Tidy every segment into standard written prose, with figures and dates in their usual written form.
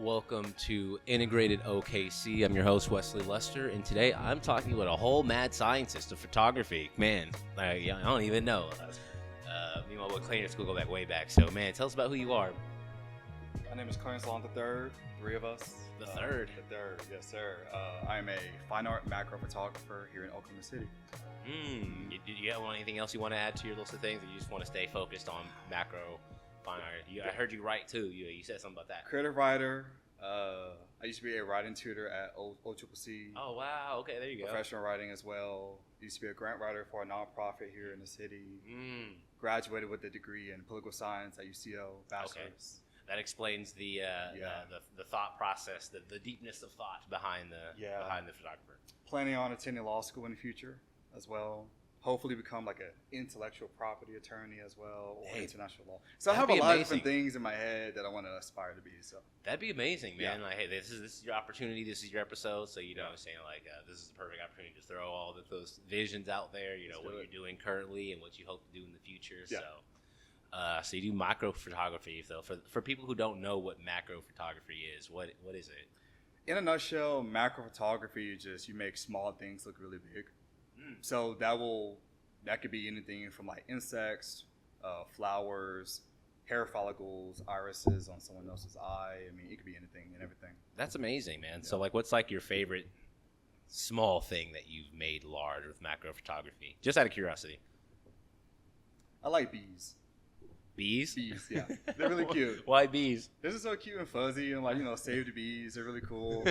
Welcome to Integrated OKC. I'm your host, Wesley Lester, and today I'm talking with a whole mad scientist of photography. Man, I don't even know. Me and my boy Clarence go back way back. So, man, tell us about who you are. My name is Clarence Long III, three of us. The third? The third, yes, sir. I'm a fine art macrophotographer here in Oklahoma City. Do you have anything else you want to add to your list of things, or you just want to stay focused on macro fine art? I heard you write, too. You said something about that. Creative writer. I used to be a writing tutor at OKC. Oh, wow. Okay, there you go. Professional writing as well. Used to be a grant writer for a nonprofit here in the city. Graduated with a degree in political science at UCO, bachelor's. Okay. That explains the thought process, the deepness of thought behind the photographer. Planning on attending law school in the future as well. Hopefully become like an intellectual property attorney as well, or international law. So I have a lot of different things in my head that I want to aspire to be. So that'd be amazing, man. Yeah. Like, hey, this is your opportunity. This is your episode. So you know, what I'm saying, like, this is the perfect opportunity to throw all those visions out there. You know, what you're doing currently and what you hope to do in the future. Yeah. So you do macro photography. So for people who don't know what macro photography is, what is it? In a nutshell, macro photography is just you make small things look really big. So that could be anything from like insects, flowers, hair follicles, irises on someone else's eye. I mean, it could be anything and everything. That's amazing, man. Yeah. So like, what's like your favorite small thing that you've made large with macro photography? Just out of curiosity. I like bees. Bees? Bees, yeah. They're really cute. Why bees? They're just so cute and fuzzy and, like, you know, save the bees. They're really cool.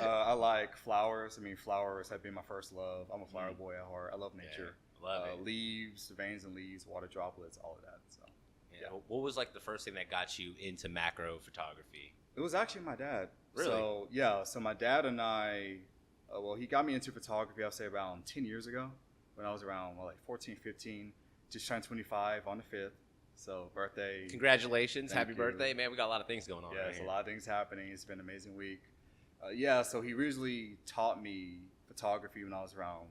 I like flowers. I mean, flowers have been my first love. I'm a flower boy at heart. I love nature. Yeah, love it. Leaves, veins and leaves, water droplets, all of that. So, yeah. What was, like, the first thing that got you into macro photography? It was actually my dad. Really? So my dad and I, he got me into photography, I'll say, around 10 years ago when I was around, 14, 15, just turned 25 on the 5th. So birthday. Congratulations. Happy birthday, man. We got a lot of things going on. Yeah, there's a lot of things happening. It's been an amazing week. So he originally taught me photography when I was around,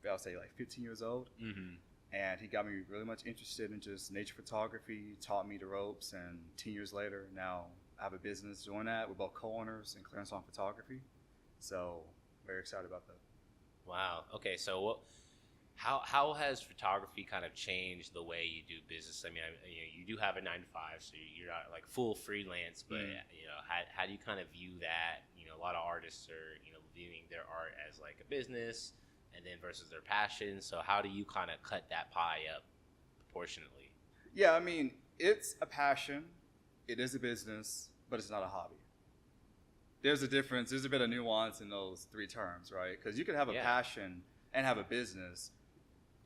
I'll say, like 15 years old. Mm-hmm. And he got me really much interested in just nature photography, taught me the ropes, and 10 years later, now I have a business doing that. We're both co-owners in Clarence Long Photography. So very excited about that. Wow. Okay, so How has photography kind of changed the way you do business? I mean, you do have a 9-to-5, so you're not like full freelance, but how do you kind of view that? You know, a lot of artists are, viewing their art as like a business and then versus their passion. So how do you kind of cut that pie up proportionately? Yeah, I mean, it's a passion. It is a business, but it's not a hobby. There's a difference. There's a bit of nuance in those three terms, right? Because you could have a passion and have a business.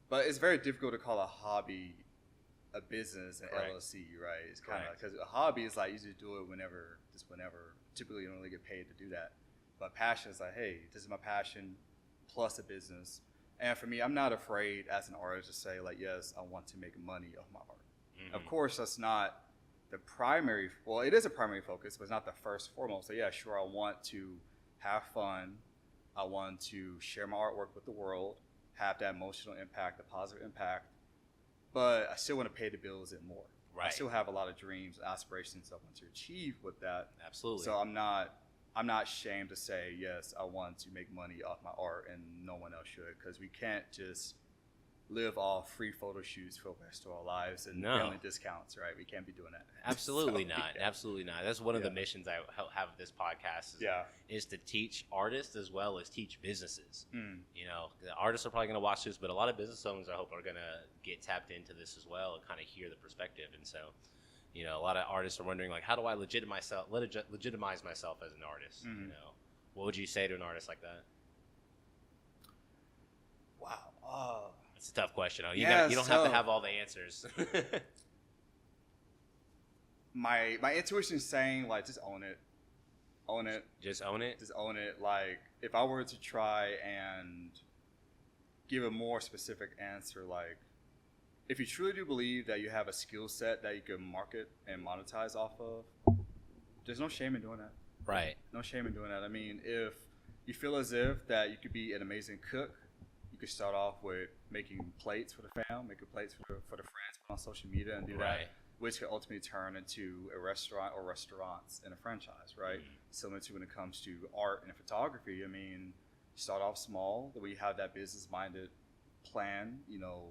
But it's very difficult to call a hobby a business, an LLC, right? It's kind of, because a hobby is like you just do it whenever. Typically, you don't really get paid to do that. But passion is like, hey, this is my passion plus a business. And for me, I'm not afraid as an artist to say, like, yes, I want to make money off my art. Mm-hmm. Of course, that's not the primary. Well, it is a primary focus, but it's not the first foremost. So yeah, sure, I want to have fun. I want to share my artwork with the world. Have that emotional impact, the positive impact, but I still want to pay the bills and more. Right. I still have a lot of dreams, aspirations I want to achieve with that. Absolutely. So I'm not ashamed to say, yes, I want to make money off my art, and no one else should, because we can't just live off free photo shoots for the rest of our lives and family discounts, right? We can't be doing that. Absolutely not. Absolutely not. That's one of the missions I have with this podcast is to teach artists as well as teach businesses. You know, the artists are probably going to watch this, but a lot of business owners, I hope, are going to get tapped into this as well and kind of hear the perspective. And so, a lot of artists are wondering, like, how do I legitimize myself as an artist? You know, what would you say to an artist like that? Wow. It's a tough question. You don't have to have all the answers. My intuition is saying, like, just own it. Own it. Just own it? Just own it. Like, if I were to try and give a more specific answer, like, if you truly do believe that you have a skill set that you can market and monetize off of, there's no shame in doing that. Right. No shame in doing that. I mean, if you feel as if that you could be an amazing cook, you could start off with making plates for the fam, making plates for the friends, put on social media and do that. which could ultimately turn into a restaurant or restaurants and a franchise, right? Similar to when it comes to art and photography. I mean, start off small, that we have that business-minded plan. You know,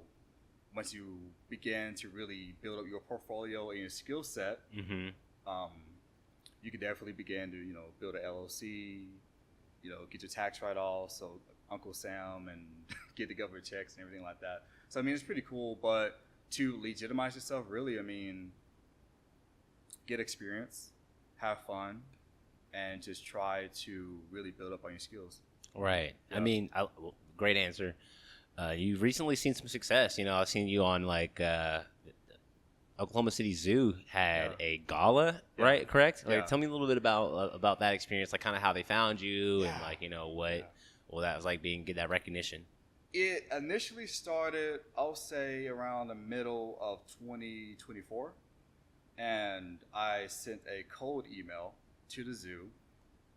once you begin to really build up your portfolio and your skill set, you can definitely begin to, you know, build an LLC, you know, get your tax write-off, so Uncle Sam, and get the government checks and everything like that. So, I mean, it's pretty cool, but to legitimize yourself, really, I mean, get experience, have fun, and just try to really build up on your skills. Right. Yeah. I mean, great answer. You've recently seen some success. You know, I've seen you on like Oklahoma City Zoo had a gala, right? Correct? Like, tell me a little bit about that experience, like kind of how they found you and like, you know, what that was like get that recognition. It initially started, I'll say, around the middle of 2024, and I sent a cold email to the zoo,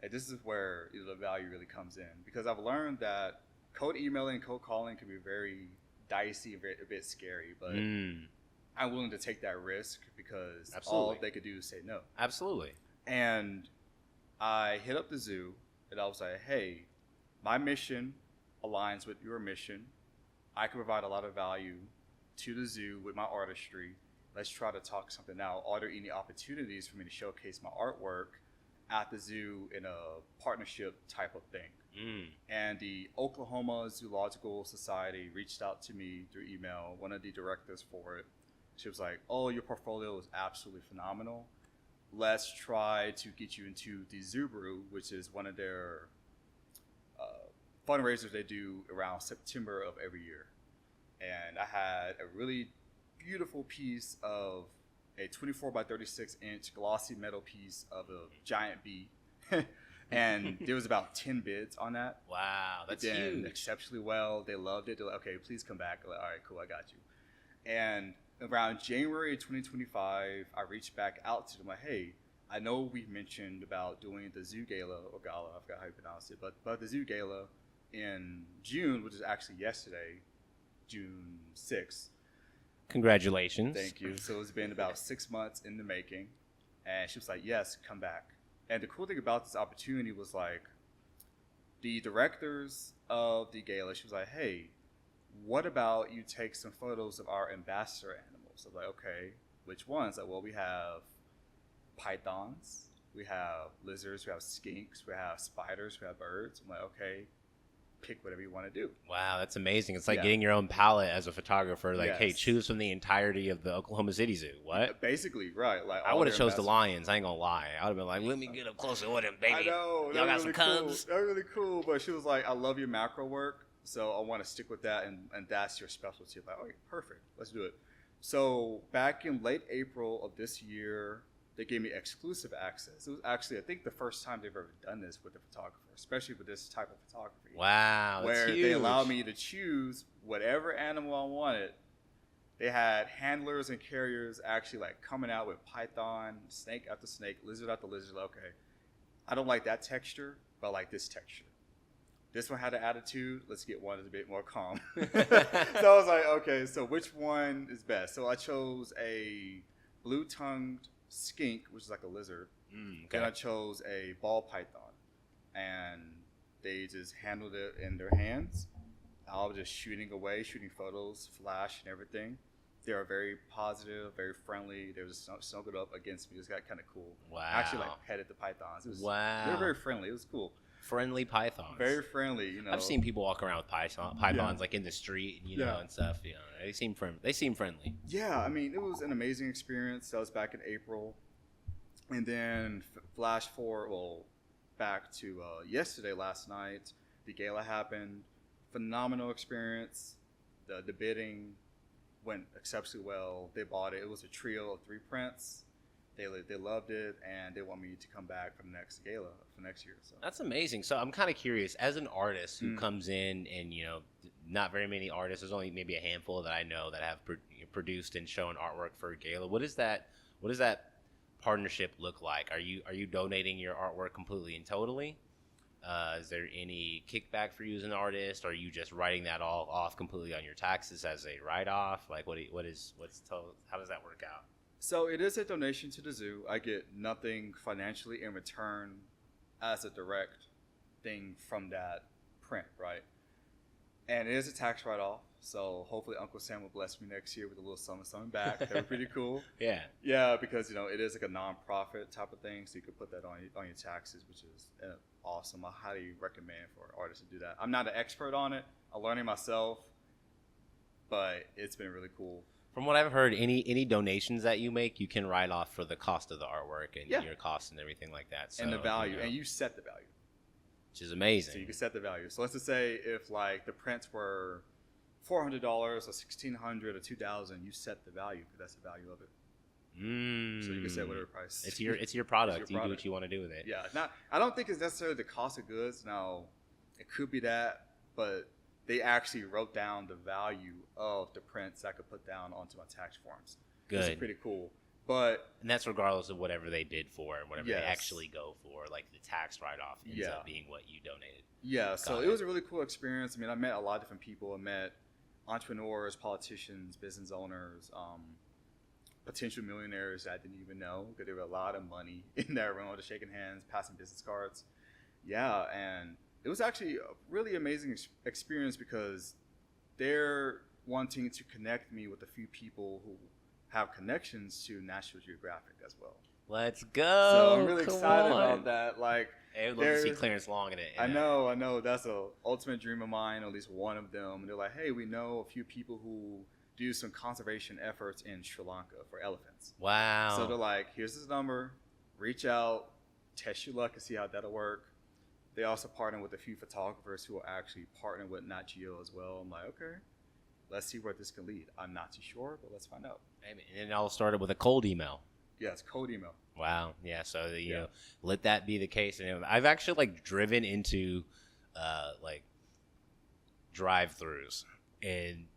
and this is where the value really comes in, because I've learned that cold emailing, cold calling can be very dicey, a bit scary, but I'm willing to take that risk because all they could do is say no. Absolutely. And I hit up the zoo, and I was like, hey, my mission aligns with your mission. I can provide a lot of value to the zoo with my artistry. Let's try to talk something out. Are there any opportunities for me to showcase my artwork at the zoo in a partnership type of thing? And the Oklahoma Zoological Society reached out to me through email, one of the directors for it. She was like, oh, your portfolio is absolutely phenomenal. Let's try to get you into the Zoo Brew, which is one of their fundraisers they do around September of every year. And I had a really beautiful piece of a 24 by 36 inch glossy metal piece of a giant bee. And there was about 10 bids on that. Wow, that's huge. Exceptionally well. They loved it. They're like, okay, please come back. Like, all right, cool, I got you. And around January 2025, I reached back out to them like, hey, I know we mentioned about doing the Zoo Gala, or Gala, I forgot how you pronounce it, but the Zoo Gala in June, which is actually yesterday, June 6th. Congratulations. Thank you. So it's been about 6 months in the making. And she was like, yes, come back. And the cool thing about this opportunity was like, the directors of the gala, she was like, hey, what about you take some photos of our ambassador animals? I was like, okay, which ones? Like, well, we have pythons, we have lizards, we have skinks, we have spiders, we have birds. I'm like, okay, pick whatever you want to do. Wow, that's amazing. It's like getting your own palette as a photographer. Like, hey, choose from the entirety of the Oklahoma City Zoo. What? Basically, right. Like, I would have chose the lions. I ain't gonna lie. I would have been like, let me get up closer with him, baby. I know. Y'all got really some cubs. Cool. That was really cool. But she was like, I love your macro work, so I want to stick with that, and that's your specialty. I'm like, okay, perfect. Let's do it. So back in late April of this year, they gave me exclusive access. It was actually, I think, the first time they've ever done this with a photographer, especially with this type of photography. Wow, that's where huge. They allowed me to choose whatever animal I wanted. They had handlers and carriers actually like coming out with python, snake after snake, lizard after lizard. Okay, I don't like that texture, but I like this texture. This one had an attitude. Let's get one that's a bit more calm. So I was like, okay, so which one is best? So I chose a blue-tongued skink, which is like a lizard. Okay. And I chose a ball python, and they just handled it in their hands. I was just shooting away, shooting photos, flash and everything. They are very positive, very friendly. They were just snuggled up against me. It was got kind of cool. Wow. I actually like petted the pythons. It was, wow. They were very friendly. It was cool. Friendly pythons. Very friendly, you know. I've seen people walk around with pythons like in the street, you know, and stuff. You know, they seem friendly. Yeah, I mean, it was an amazing experience. That was back in April, and then flash forward, back to yesterday, last night. The gala happened. Phenomenal experience. The bidding went exceptionally well. They bought it. It was a trio of 3 prints. They loved it, and they want me to come back for the next gala for next year. So that's amazing. So I'm kind of curious, as an artist who comes in, and you know, not very many artists. There's only maybe a handful that I know that have produced and shown artwork for a gala. What is that partnership look like? Are you donating your artwork completely and totally? Is there any kickback for you as an artist? Or are you just writing that all off completely on your taxes as a write-off? Like, how does that work out? So it is a donation to the zoo. I get nothing financially in return as a direct thing from that print, right? And it is a tax write-off. So hopefully Uncle Sam will bless me next year with a little something back. That would be pretty cool. Yeah. Yeah, because, it is like a non-profit type of thing. So you could put that on your taxes, which is awesome. I highly recommend for artists to do that. I'm not an expert on it. I'm learning myself. But it's been really cool. From what I've heard, any donations that you make, you can write off for the cost of the artwork and your costs and everything like that. So, and the value. And you set the value. Which is amazing. So you can set the value. So let's just say if like the prints were $400 or $1,600 or $2,000, you set the value because that's the value of it. So you can set whatever price. It's your product. You do what you want to do with it. Yeah. I don't think it's necessarily the cost of goods. Now, it could be that, but they actually wrote down the value of the prints I could put down onto my tax forms. Good. It's pretty cool. And that's regardless of whatever they did for it, whatever they actually go for. Like the tax write-off ends up being what you donated. Yeah, so it was a really cool experience. I mean, I met a lot of different people. I met entrepreneurs, politicians, business owners, potential millionaires that I didn't even know because there were a lot of money in that room, just shaking hands, passing business cards. Yeah, and it was actually a really amazing experience because they're wanting to connect me with a few people who have connections to National Geographic as well. Let's go. So I'm really excited about that. Like, I would love to see Clarence Long in it. I know. That's an ultimate dream of mine, at least one of them. And they're like, hey, we know a few people who do some conservation efforts in Sri Lanka for elephants. Wow. So they're like, here's his number. Reach out. Test your luck and see how that'll work. They also partner with a few photographers who will actually partner with Nat Geo as well. I'm like, okay, let's see where this can lead. I'm not too sure, but let's find out. And it all started with a cold email. Yes, cold email. Wow. Yeah. So you know, let that be the case. And I've actually driven into drive-throughs and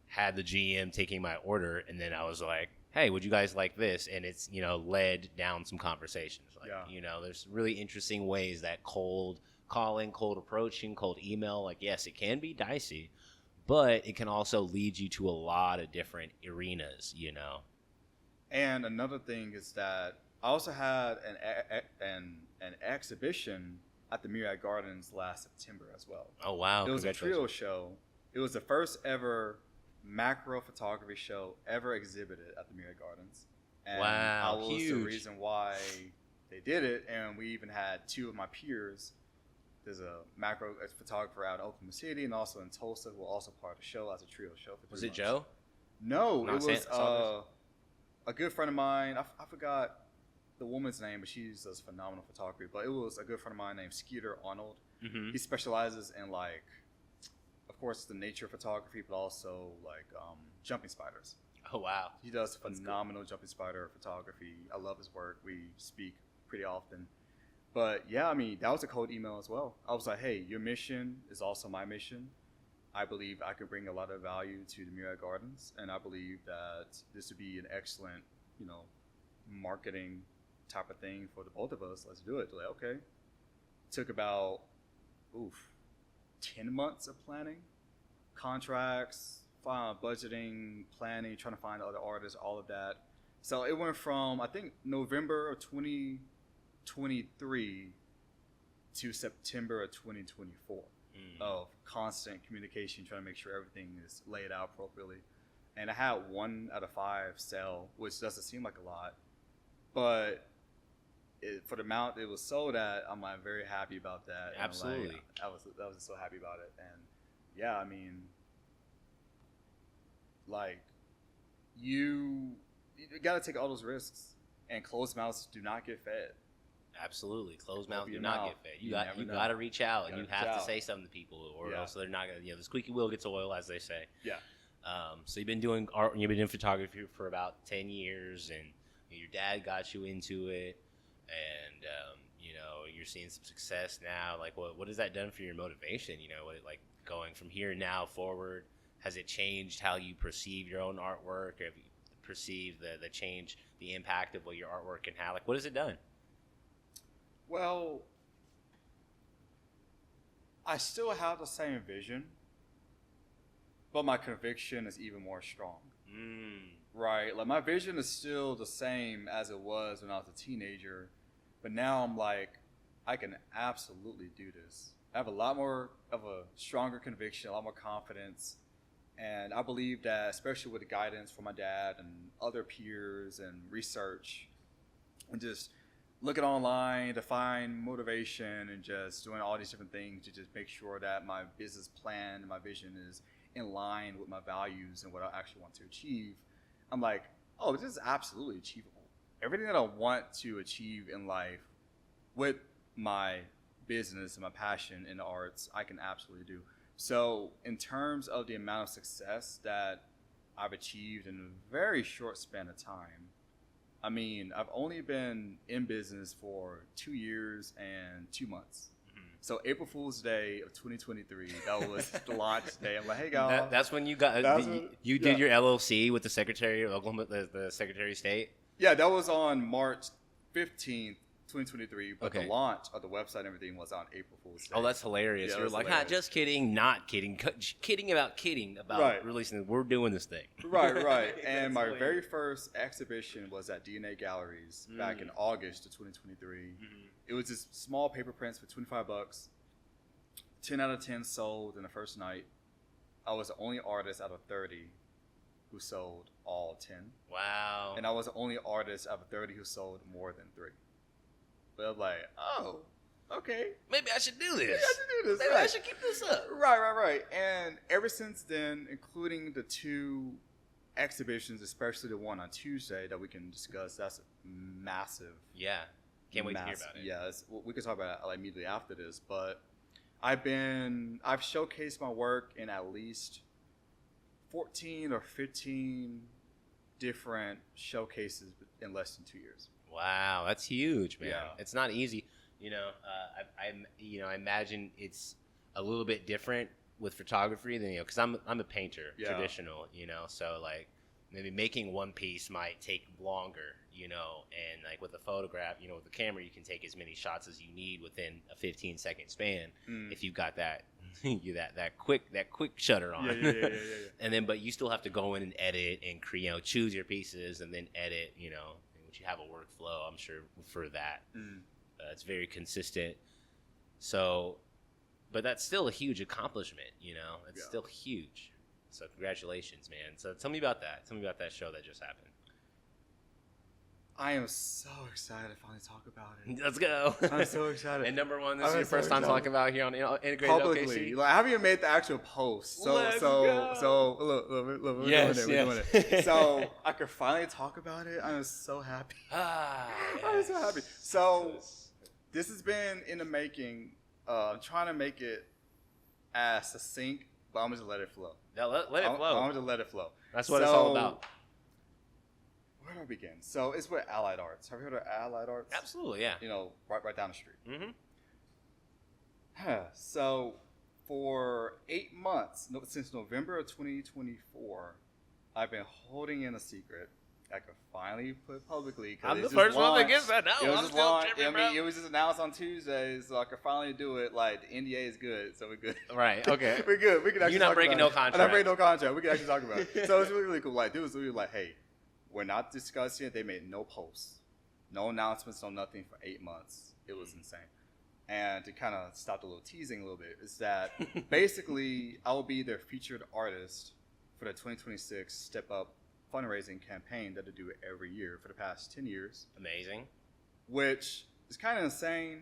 had the GM taking my order, and then I was like, hey, would you guys like this? And it's led down some conversations. There's really interesting ways that cold calling, cold approaching, cold email. Yes, it can be dicey, but it can also lead you to a lot of different arenas. And another thing is that I also had an exhibition at the Myriad Gardens last September as well. Oh, wow. It was a trio show. It was the first ever macrophotography show ever exhibited at the Myriad Gardens. And wow, I was huge. The reason why they did it. And we even had two of my peers. There's a macro photographer out in Oklahoma City and also in Tulsa who were also part of the show as a trio show. Was it Joe? No, it was a good friend of mine. I forgot the woman's name, but she does phenomenal photography. But it was a good friend of mine named Skeeter Arnold. Mm-hmm. He specializes in of course, the nature photography, but also jumping spiders. Oh, wow. He does phenomenal jumping spider photography. I love his work. We speak pretty often. But yeah, that was a cold email as well. I was like, hey, your mission is also my mission. I believe I could bring a lot of value to the Myriad Gardens, and I believe that this would be an excellent, marketing type of thing for the both of us. Let's do it. Like, okay. Took about 10 months of planning, contracts, budgeting, planning, trying to find other artists, all of that. So it went from, I think, November of 2023 to September of 2024 of constant communication, trying to make sure everything is laid out appropriately. And I had 1 out of 5 sell, which doesn't seem like a lot, but for the amount it was sold at, I'm very happy about that. Absolutely. I was so happy about it. And yeah, you got to take all those risks, and closed mouths do not get fed. Absolutely. Closed mouths do not get fed. You got to reach out, and you have to say something to people, or else they're not going to, the squeaky wheel gets oil, as they say. Yeah. So you've been doing art, you've been doing photography for about 10 years, and your dad got you into it, and you're seeing some success now. What has that done for your motivation? Going from here now forward, has it changed how you perceive your own artwork? Have you perceived the change, the impact of what your artwork can have? What has it done? Well, I still have the same vision, but my conviction is even more strong. Right. Like my vision is still the same as it was when I was a teenager, but now I'm like, I can absolutely do this. I have a lot more of a stronger conviction, a lot more confidence. And I believe that, especially with the guidance from my dad and other peers and research, and just looking online to find motivation and just doing all these different things to just make sure that my business plan and my vision is in line with my values and what I actually want to achieve, I'm like, oh, this is absolutely achievable. Everything that I want to achieve in life with my business and my passion in the arts, I can absolutely do. So in terms of the amount of success that I've achieved in a very short span of time, I mean, I've only been in business for 2 years and 2 months. So April Fool's Day of 2023, that was the launch day. I'm like, hey, guys. That's when you got you did your LLC with the Secretary of Oklahoma, the Secretary of State? Yeah, that was on March 15th, 2023, but okay. The launch of the website and everything was on April Fool's Day. Oh, that's hilarious. Yeah, you're like, hilarious. Just kidding, not kidding, kidding about right. Releasing it. We're doing this thing. Right. And my very first exhibition was at DNA Galleries back in August of 2023. It was just small paper prints for $25. 10 out of 10 sold in the first night. I was the only artist out of 30 who sold all 10. Wow. And I was the only artist out of 30 who sold more than 3. But I'm like, oh, okay. Maybe I should do this. Maybe I should keep this up. Right. And ever since then, including the 2 exhibitions, especially the one on Tuesday that we can discuss, that's massive. Yeah. Can't wait to hear about it. Yeah, we could talk about it immediately after this. But I've showcased my work in at least 14 or 15 different showcases in less than 2 years. Wow, that's huge, man. Yeah. It's not easy. I imagine it's a little bit different with photography than, because I'm a painter, traditional, so like maybe making one piece might take longer, and like with a photograph, with the camera, you can take as many shots as you need within a 15-second span if you've got that that quick shutter on. Yeah. And then, but you still have to go in and edit and choose your pieces and then edit, which you have a workflow, I'm sure, for that. It's very consistent. So, but that's still a huge accomplishment, It's still huge. So congratulations, man. So tell me about that. Tell me about that show that just happened. I am so excited to finally talk about it. Let's go. I'm so excited. And number one, this is your first time talking about here on Integrated Publicly. OKC? Like, I haven't even made the actual post. So look, we're doing it. So I could finally talk about it. I'm so happy. I'm so happy. So this has been in the making. I'm trying to make it as succinct, but I'm just let it flow. Yeah, let it flow. I'm just let it flow. That's what it's all about. Where do I begin? So it's with Allied Arts. Have you heard of Allied Arts? Absolutely, yeah. Right down the street. So for 8 months, since November of 2024, I've been holding in a secret. I could finally put publicly. I'm the first one that gets that. No, I'm still tripping, bro. It was just announced on Tuesday, so I could finally do it. Like, the NDA is good, so we're good. Right, okay. We're good. We can actually You're not breaking no contract. I'm not breaking no contract. We can actually talk about it. So it's really, really cool. Like, dude was really like, hey, we're not discussing it. They made no posts, no announcements, no nothing for 8 months. It was insane. And to kind of stop the little teasing a little bit, is that basically I will be their featured artist for the 2026 Step Up fundraising campaign that they do every year for the past 10 years. Amazing. Which is kind of insane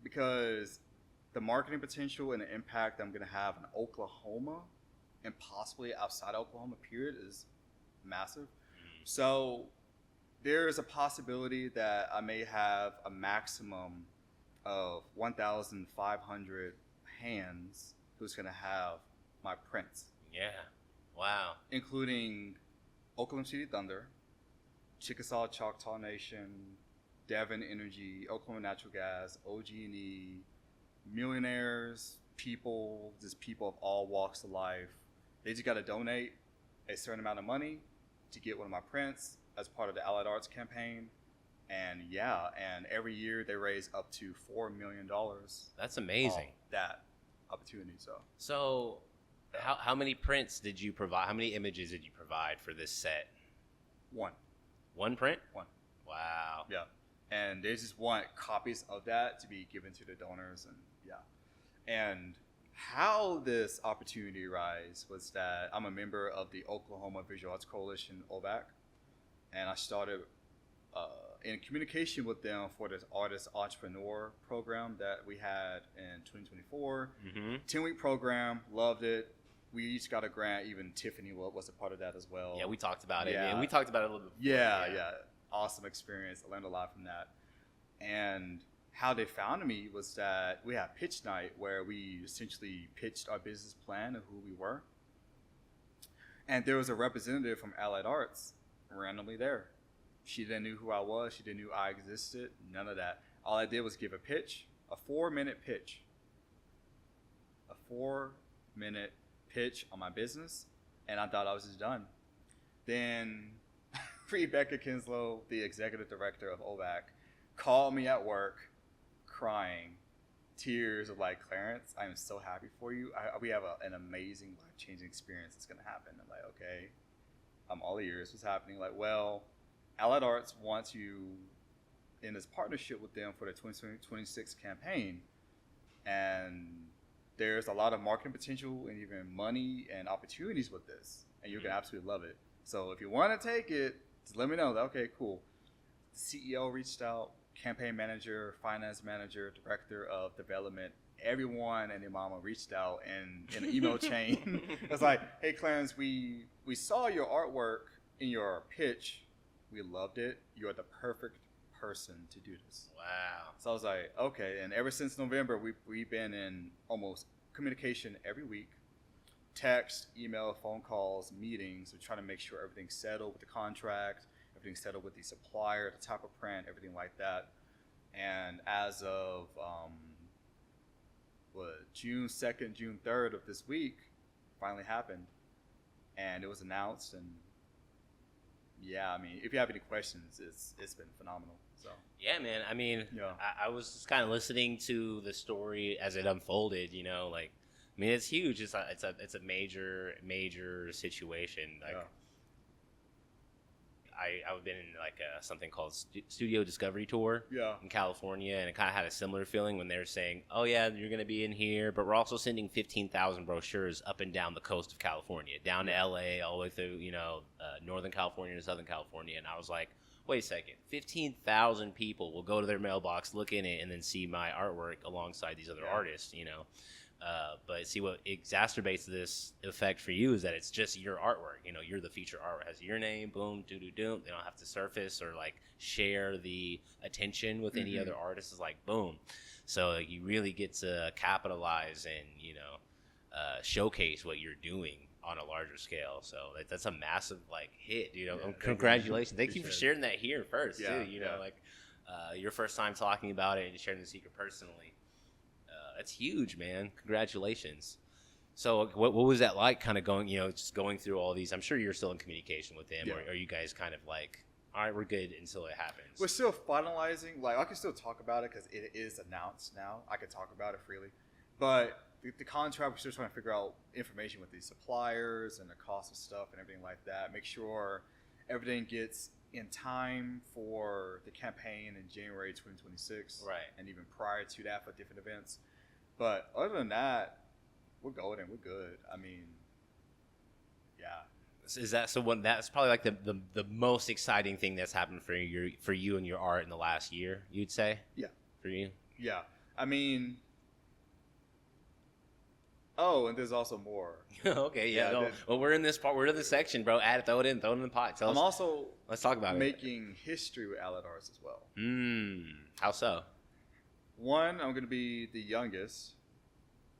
because the marketing potential and the impact I'm going to have in Oklahoma and possibly outside Oklahoma, period, is massive. So there is a possibility that I may have a maximum of 1,500 hands who's going to have my prints. Yeah. Wow. Including Oklahoma City Thunder, Chickasaw Choctaw Nation, Devon Energy, Oklahoma Natural Gas, OG&E, millionaires, people, just people of all walks of life. They just got to donate a certain amount of money to get one of my prints as part of the Allied Arts campaign. And and every year they raise up to $4 million. That's amazing. That opportunity. So how many prints did you provide? How many images did you provide for this set? One print? One. Wow. Yeah. And they just want copies of that to be given to the donors. And and how this opportunity arose was that I'm a member of the Oklahoma Visual Arts Coalition, OVAC, and I started in communication with them for this artist entrepreneur program that we had in 2024. 10-week program, loved it. We each got a grant. Even Tiffany was a part of that as well. Yeah, we talked about it. Yeah, we talked about it a little bit before. Yeah. Awesome experience. I learned a lot from that. And how they found me was that we had pitch night where we essentially pitched our business plan of who we were. And there was a representative from Allied Arts randomly there. She didn't know who I was. She didn't know I existed. None of that. All I did was give a pitch, a 4-minute pitch. A 4-minute pitch on my business, and I thought I was just done. Then Rebecca Kinslow, the executive director of OVAC, called me at work crying, tears of like, Clarence, I am so happy for you. We have an amazing life-changing experience that's going to happen. I'm like, okay, I'm all ears. What's happening? Like, well, Allied Arts wants you in this partnership with them for the 2026 campaign. And there's a lot of marketing potential and even money and opportunities with this. And you're going to absolutely love it. So if you want to take it, just let me know. Okay, cool. The CEO reached out, campaign manager, finance manager, director of development, everyone and their mama reached out in an email chain. It's like, hey, Clarence, we saw your artwork in your pitch. We loved it. You're the perfect person to do this. Wow. So I was like, okay. And ever since November, we've been in almost communication every week. Text, email, phone calls, meetings. We're trying to make sure everything's settled with the contract, everything's settled with the supplier, the type of print, everything like that. And as of June 2nd, June 3rd of this week, finally happened. And it was announced. And yeah, I mean, if you have any questions, it's been phenomenal. So yeah, man. I mean, I was just kind of listening to the story as it unfolded. You know, like, I mean, it's huge. It's a major situation. Like, I've been in like something called Studio Discovery Tour in California, and it kind of had a similar feeling when they were saying, "Oh yeah, you're going to be in here, but we're also sending 15,000 brochures up and down the coast of California, down to LA, all the way through Northern California to Southern California." And I was like, "Wait a second, 15,000 people will go to their mailbox, look in it, and then see my artwork alongside these other artists, you know." But see, what exacerbates this effect for you is that it's just your artwork. You know, you're the feature artwork. It has your name, boom, doo-doo-doo. They don't have to surface or like share the attention with any other artist. It's like, boom. So you really get to capitalize and, showcase what you're doing on a larger scale. So that's a massive like hit, dude. Congratulations. Thank you for sharing that here first, too. Your first time talking about it and sharing the secret personally. That's huge, man. Congratulations. So what was that like, kind of going, just going through all these? I'm sure you're still in communication with them, or are you guys kind of like, all right, we're good until it happens? We're still finalizing. Like, I can still talk about it because it is announced now. I can talk about it freely. But the contract, we're still trying to figure out information with these suppliers and the cost of stuff and everything like that. Make sure everything gets in time for the campaign in January 2026. Right. And even prior to that for different events. But other than that, we're golden. We're good. I mean, yeah. Is that so? That's probably like the most exciting thing that's happened for you and your art in the last year, you'd say? Yeah. For you? Yeah. I mean, and there's also more. Okay. Yeah. Well, we're in this part. We're in this section, bro. Throw it in the pot. Let's talk about making history with Allied Arts as well. How so? One, I'm going to be the youngest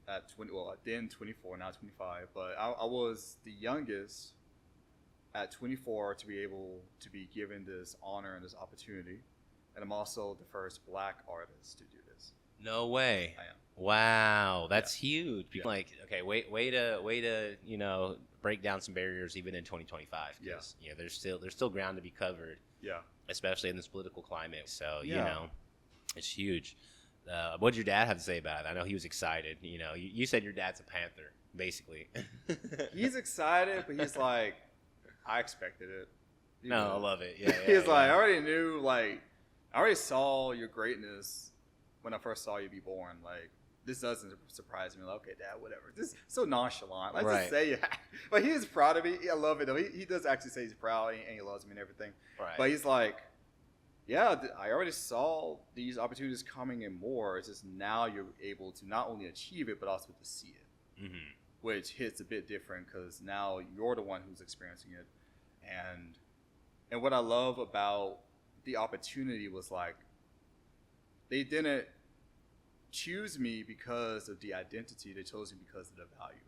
at 20. Well, then 24, now 25. But I was the youngest at 24 to be able to be given this honor and this opportunity. And I'm also the first Black artist to do this. No way. I am. Wow, that's huge. Yeah. Like, okay, way to break down some barriers even in 2025. Because there's still ground to be covered. Yeah. Especially in this political climate. So it's huge. What did your dad have to say about it? I know he was excited. You said your dad's a Panther, basically. He's excited, but he's like, I expected it. No, I love it. Yeah, He's like, I already knew, like, I already saw your greatness when I first saw you be born. Like, this doesn't surprise me. Like, okay, Dad, whatever. This is so nonchalant. Let's just say it. But he is proud of me. I love it, though. He does actually say he's proud and he loves me and everything. Right. But he's like, yeah, I already saw these opportunities coming in more. It's just now you're able to not only achieve it, but also to see it, which hits a bit different because now you're the one who's experiencing it. And what I love about the opportunity was like, they didn't choose me because of the identity. They chose me because of the value.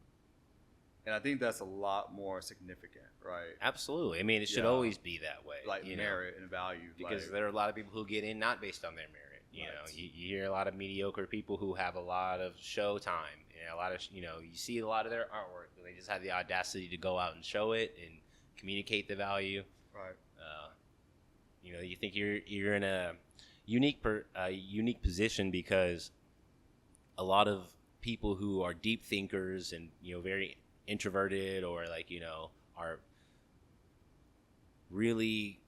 And I think that's a lot more significant, right? Absolutely. I mean, it should always be that way. Like merit and value. Because there are a lot of people who get in not based on their merit. You know, you hear a lot of mediocre people who have a lot of show time. A lot of, you see a lot of their artwork. And they just have the audacity to go out and show it and communicate the value. Right. You think you're in a unique position because a lot of people who are deep thinkers and very introverted or are really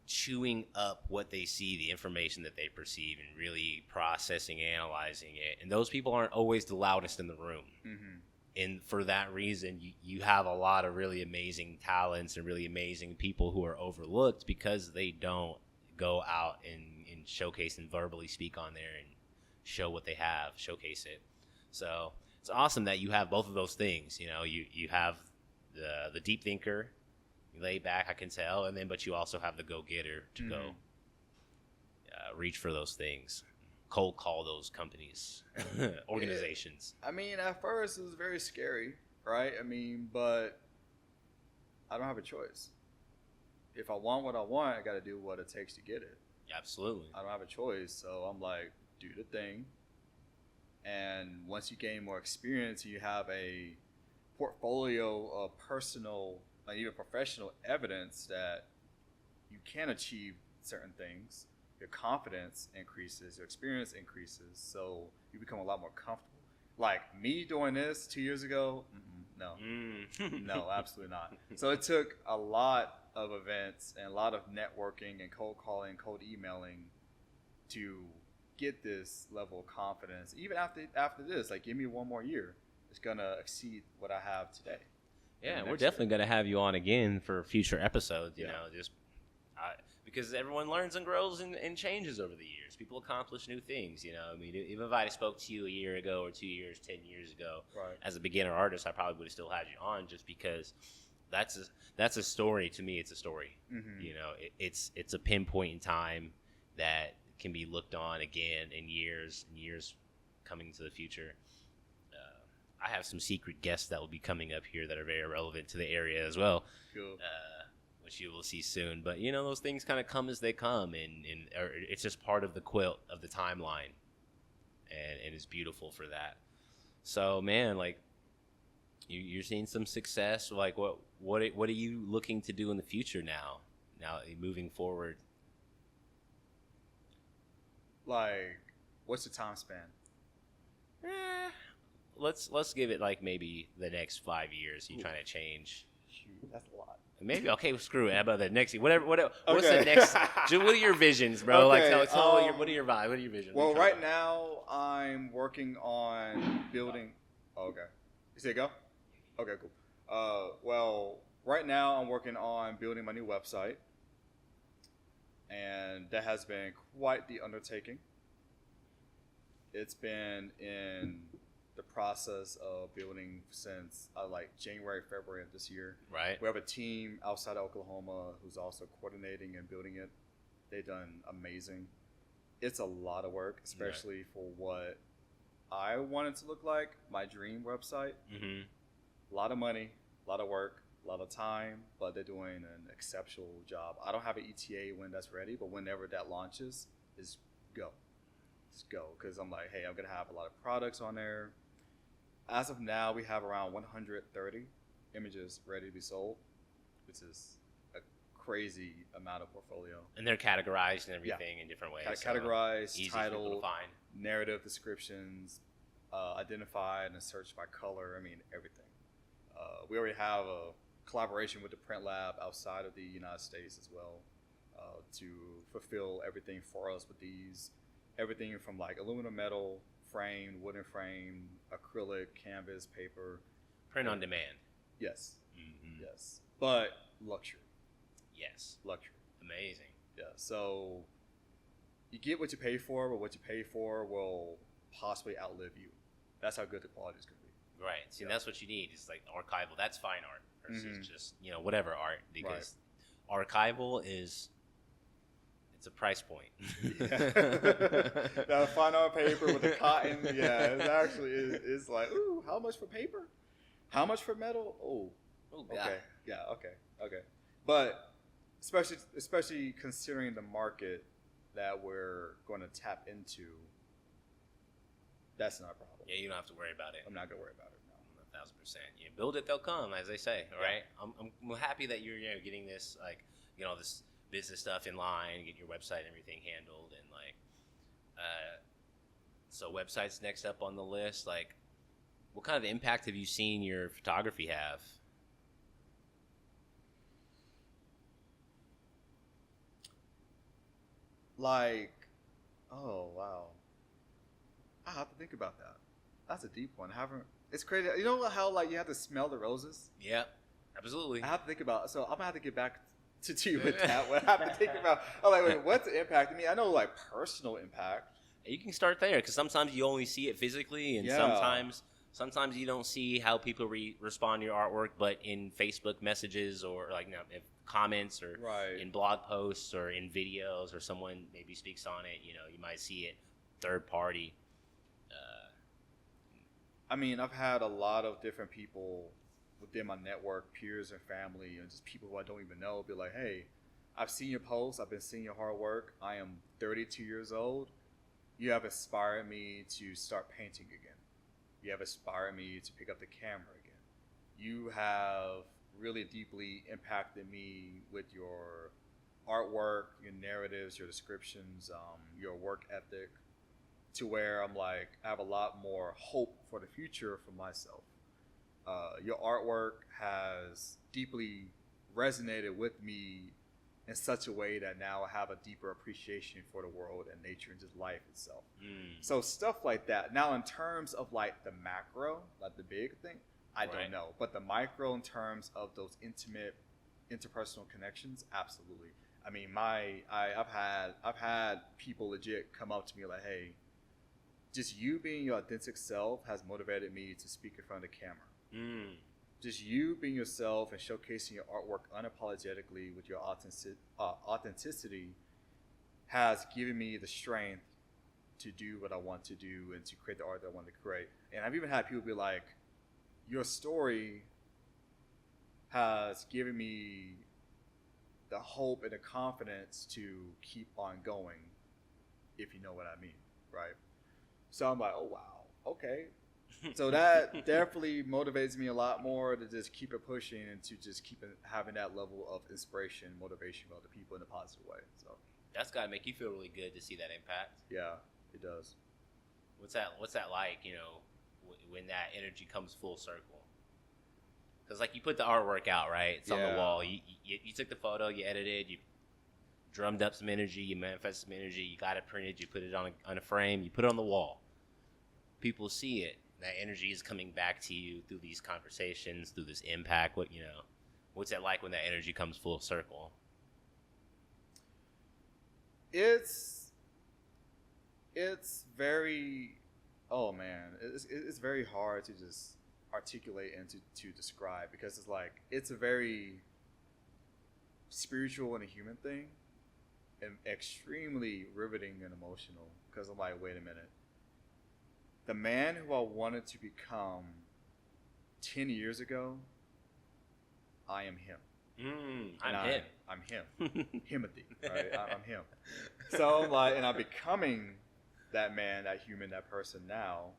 chewing up what they see, the information that they perceive, and really processing, analyzing it. And those people aren't always the loudest in the room. And for that reason, you have a lot of really amazing talents and really amazing people who are overlooked because they don't go out and showcase and verbally speak on there and show what they have, showcase it. So it's awesome that you have both of those things. You have the deep thinker, you lay back, I can tell, but you also have the go-getter to go reach for those things. Cold call those companies, organizations. I mean, at first it was very scary, right? I mean, but I don't have a choice. If I want what I want, I got to do what it takes to get it. Absolutely. I don't have a choice, so I'm like, do the thing. And once you gain more experience, you have a portfolio of personal and even professional evidence that you can achieve certain things. Your confidence increases, your experience increases, so you become a lot more comfortable. Like me doing this 2 years ago, no, no, absolutely not. So it took a lot of events and a lot of networking and cold calling, cold emailing to get this level of confidence. Even after this, like give me 1 more year, it's gonna exceed what I have today. Yeah, we're definitely gonna have you on again for future episodes. You know, just. Because everyone learns and grows and changes over the years. People accomplish new things, I mean, even if I spoke to you a year ago or 2 years, 10 years ago, as a beginner artist, I probably would have still had you on just because that's a story. To me, it's a story. It's a pinpoint in time that can be looked on again in years and years coming to the future. I have some secret guests that will be coming up here that are very relevant to the area as well. Cool. Which you will see soon, but those things kind of come as they come, and it's just part of the quilt of the timeline, and it's beautiful for that. So, man, like you're seeing some success. Like, what are you looking to do in the future now moving forward? Like, what's the time span? Let's give it like maybe the next 5 years. You trying to change? Shoot, that's a lot. Maybe okay. Screw it. How about the next? Whatever. What's the next? What are your visions, bro? Okay, Like, tell what are your vibe? What are your visions? Well, right now I'm working on building. Oh, okay. You say go? Okay, cool. Well, right now I'm working on building my new website, and that has been quite the undertaking. It's been in the process of building since like January, February of this year. Right. We have a team outside of Oklahoma who's also coordinating and building it. They've done amazing. It's a lot of work, especially for what I want it to look like, my dream website. A lot of money, a lot of work, a lot of time, but they're doing an exceptional job. I don't have an ETA when that's ready, but whenever that launches, is go. Just go, because I'm like, hey, I'm going to have a lot of products on there. As of now, we have around 130 images ready to be sold, which is a crazy amount of portfolio. And they're categorized and everything in different ways. Categorized, easy titled, for people to find. Narrative descriptions, identified and searched by color. I mean, everything. We already have a collaboration with the print lab outside of the United States as well, to fulfill everything for us with everything from like aluminum, metal, framed, wooden frame, acrylic, canvas, paper. Print on demand. Yes. Mm-hmm. Yes. But luxury. Yes. Luxury. Amazing. Yeah. So you get what you pay for, but what you pay for will possibly outlive you. That's how good the quality is going to be. Right. See, that's what you need. It's like archival. That's fine art versus just, whatever art. Because archival is... It's a price point. That fine art paper with the cotton, it actually is like, ooh, how much for paper? How much for metal? Oh, okay, okay. But especially considering the market that we're going to tap into, that's not a problem. Yeah, you don't have to worry about it. I'm not going to worry about it. No, 1,000%. You build it, they'll come, as they say. Right? I'm happy that you're getting this this business stuff in line, get your website and everything handled, and so websites next up on the list. Like, what kind of impact have you seen your photography have? Like, oh wow, I have to think about that. That's a deep one. It's crazy. You know how like you have to smell the roses? Yeah, absolutely. I have to think about. So I'm gonna have to get back to you with that one. I have to think about, wait, what's the impact? I mean, I know like personal impact. You can start there, because sometimes you only see it physically, and sometimes you don't see how people respond to your artwork, but in Facebook messages or if comments or in blog posts or in videos, or someone maybe speaks on it, you might see it third party. I mean, I've had a lot of different people within my network, peers and family, and just people who I don't even know, be like, hey, I've seen your posts, I've been seeing your hard work, I am 32 years old, you have inspired me to start painting again. You have inspired me to pick up the camera again. You have really deeply impacted me with your artwork, your narratives, your descriptions, your work ethic, to where I'm like, I have a lot more hope for the future for myself. Your artwork has deeply resonated with me in such a way that now I have a deeper appreciation for the world and nature and just life itself. So stuff like that. Now, in terms of like the macro, like the big thing, I don't know. But the micro, in terms of those intimate, interpersonal connections, absolutely. I mean, I've had people legit come up to me like, hey, just you being your authentic self has motivated me to speak in front of the camera. Just you being yourself and showcasing your artwork unapologetically with your authenticity has given me the strength to do what I want to do and to create the art that I want to create. And I've even had people be like, your story has given me the hope and the confidence to keep on going, if you know what I mean, right? So I'm like, oh wow, okay. So that definitely motivates me a lot more to just keep it pushing and to just keep having that level of inspiration, motivation for other people in a positive way. So that's got to make you feel really good to see that impact. Yeah, it does. What's that like, when that energy comes full circle? Because like you put the artwork out, right? It's on the wall. You took the photo, you edited, you drummed up some energy, you manifested some energy, you got it printed, you put it on a frame, you put it on the wall. People see it. That energy is coming back to you through these conversations, through this impact. What's it like when that energy comes full circle? It's very, it's very hard to just articulate and to describe, because it's like, it's a very spiritual and a human thing, and extremely riveting and emotional, because I'm like, wait a minute. The man who I wanted to become 10 years ago, I am him. I'm him. Himothy, right? I'm him. So I'm like, and I'm becoming that man, that human, that person now.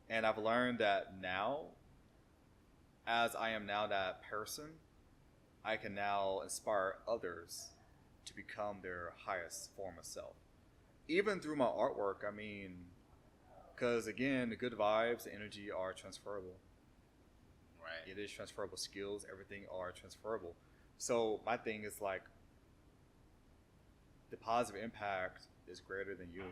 And I've learned that now, as I am now that person, I can now inspire others to become their highest form of self. Even through my artwork, I mean, because again, the good vibes, the energy are transferable. Right. It is transferable skills. Everything are transferable. So my thing is like, the positive impact is greater than you,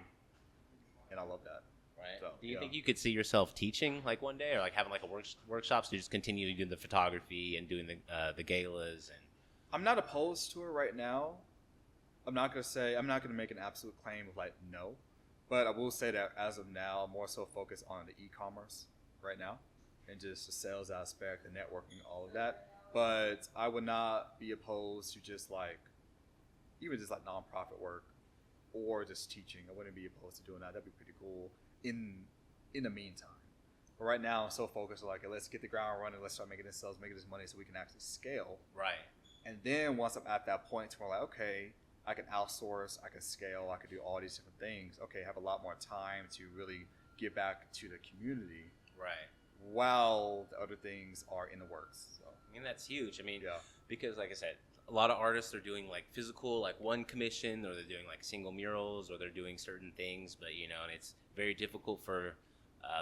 and I love that. Right. So, do you think you could see yourself teaching like one day, or like having like a workshops to just continue doing the photography and doing the galas? And I'm not opposed to it right now. I'm not gonna make an absolute claim of like no, but I will say that as of now, I'm more so focused on the e-commerce right now, and just the sales aspect, the networking, all of that. But I would not be opposed to just like, even just like nonprofit work, or just teaching. I wouldn't be opposed to doing that. That'd be pretty cool in the meantime. But right now, I'm so focused on like, let's get the ground running. Let's start making this sales, making this money, so we can actually scale. Right. And then once I'm at that point, where like, okay, I can outsource, I can scale, I can do all these different things. Okay, I have a lot more time to really give back to the community. Right. While the other things are in the works. So. I mean, that's huge. I mean, because like I said, a lot of artists are doing like physical, like one commission, or they're doing like single murals, or they're doing certain things. But and it's very difficult for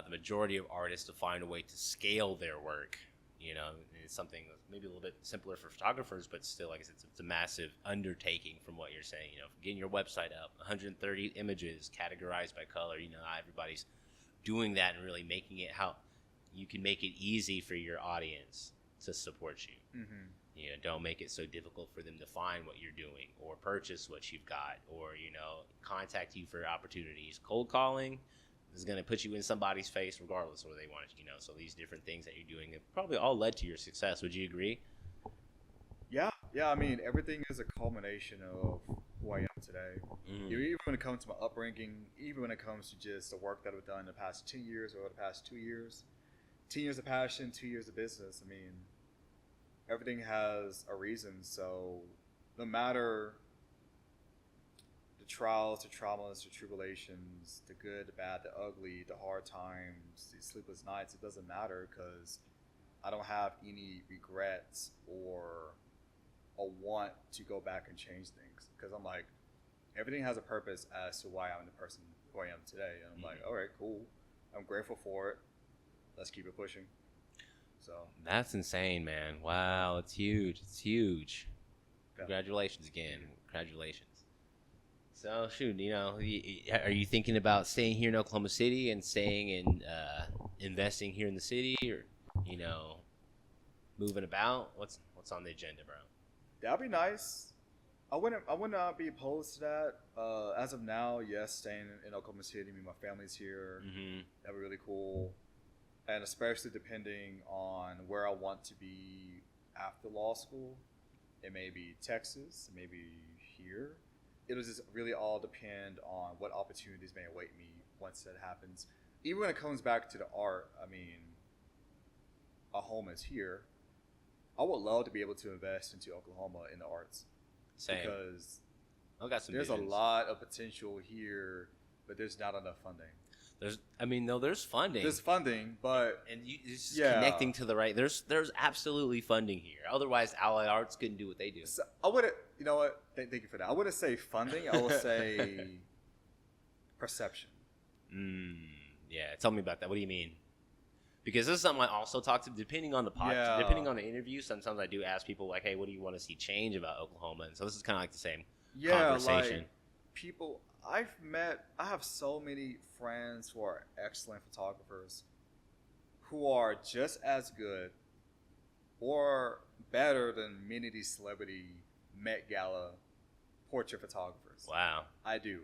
the majority of artists to find a way to scale their work. It's something that's maybe a little bit simpler for photographers, but still, like I said, it's a massive undertaking from what you're saying. Getting your website up, 130 images categorized by color. Not everybody's doing that and really making it how you can make it easy for your audience to support you. Mm-hmm. Don't make it so difficult for them to find what you're doing or purchase what you've got, or contact you for opportunities. Cold calling is going to put you in somebody's face regardless of whether they want it. So these different things that you're doing have probably all led to your success. Would you agree? Yeah. I mean, everything is a culmination of who I am today. Mm-hmm. Even when it comes to my upbringing, even when it comes to just the work that I've done in the past 10 years or the past 2 years, 10 years of passion, 2 years of business. I mean, everything has a reason. So no matter the trials, the traumas, the tribulations, the good, the bad, the ugly, the hard times, the sleepless nights, it doesn't matter, because I don't have any regrets or a want to go back and change things, because I'm like, everything has a purpose as to why I'm the person who I am today. And I'm like, all right, cool. I'm grateful for it. Let's keep it pushing. So that's insane, man. Wow, it's huge. It's huge. Congratulations again. Congratulations. So shoot, are you thinking about staying here in Oklahoma City and staying and investing here in the city, or moving about? What's on the agenda, bro? That'd be nice. I would not be opposed to that. As of now, yes, staying in Oklahoma City. I mean, my family's here. Mm-hmm. That'd be really cool. And especially depending on where I want to be after law school. It may be Texas, it may be here. It'll just really all depend on what opportunities may await me once that happens. Even when it comes back to the art, I mean, a home is here. I would love to be able to invest into Oklahoma in the arts. Same. Because there's a lot of potential here, but there's not enough funding. There's funding. There's funding, but it's just connecting to the right. There's absolutely funding here. Otherwise, Allied Arts couldn't do what they do. So I wouldn't. You know what? Thank you for that. I wouldn't say funding. I would say perception. Yeah. Tell me about that. What do you mean? Because this is something I also talk to. Depending on the podcast, depending on the interview, sometimes I do ask people like, "Hey, what do you want to see change about Oklahoma?" And so this is kind of like the same conversation. Like people. I have so many friends who are excellent photographers who are just as good or better than many of these celebrity Met Gala portrait photographers. Wow. I do.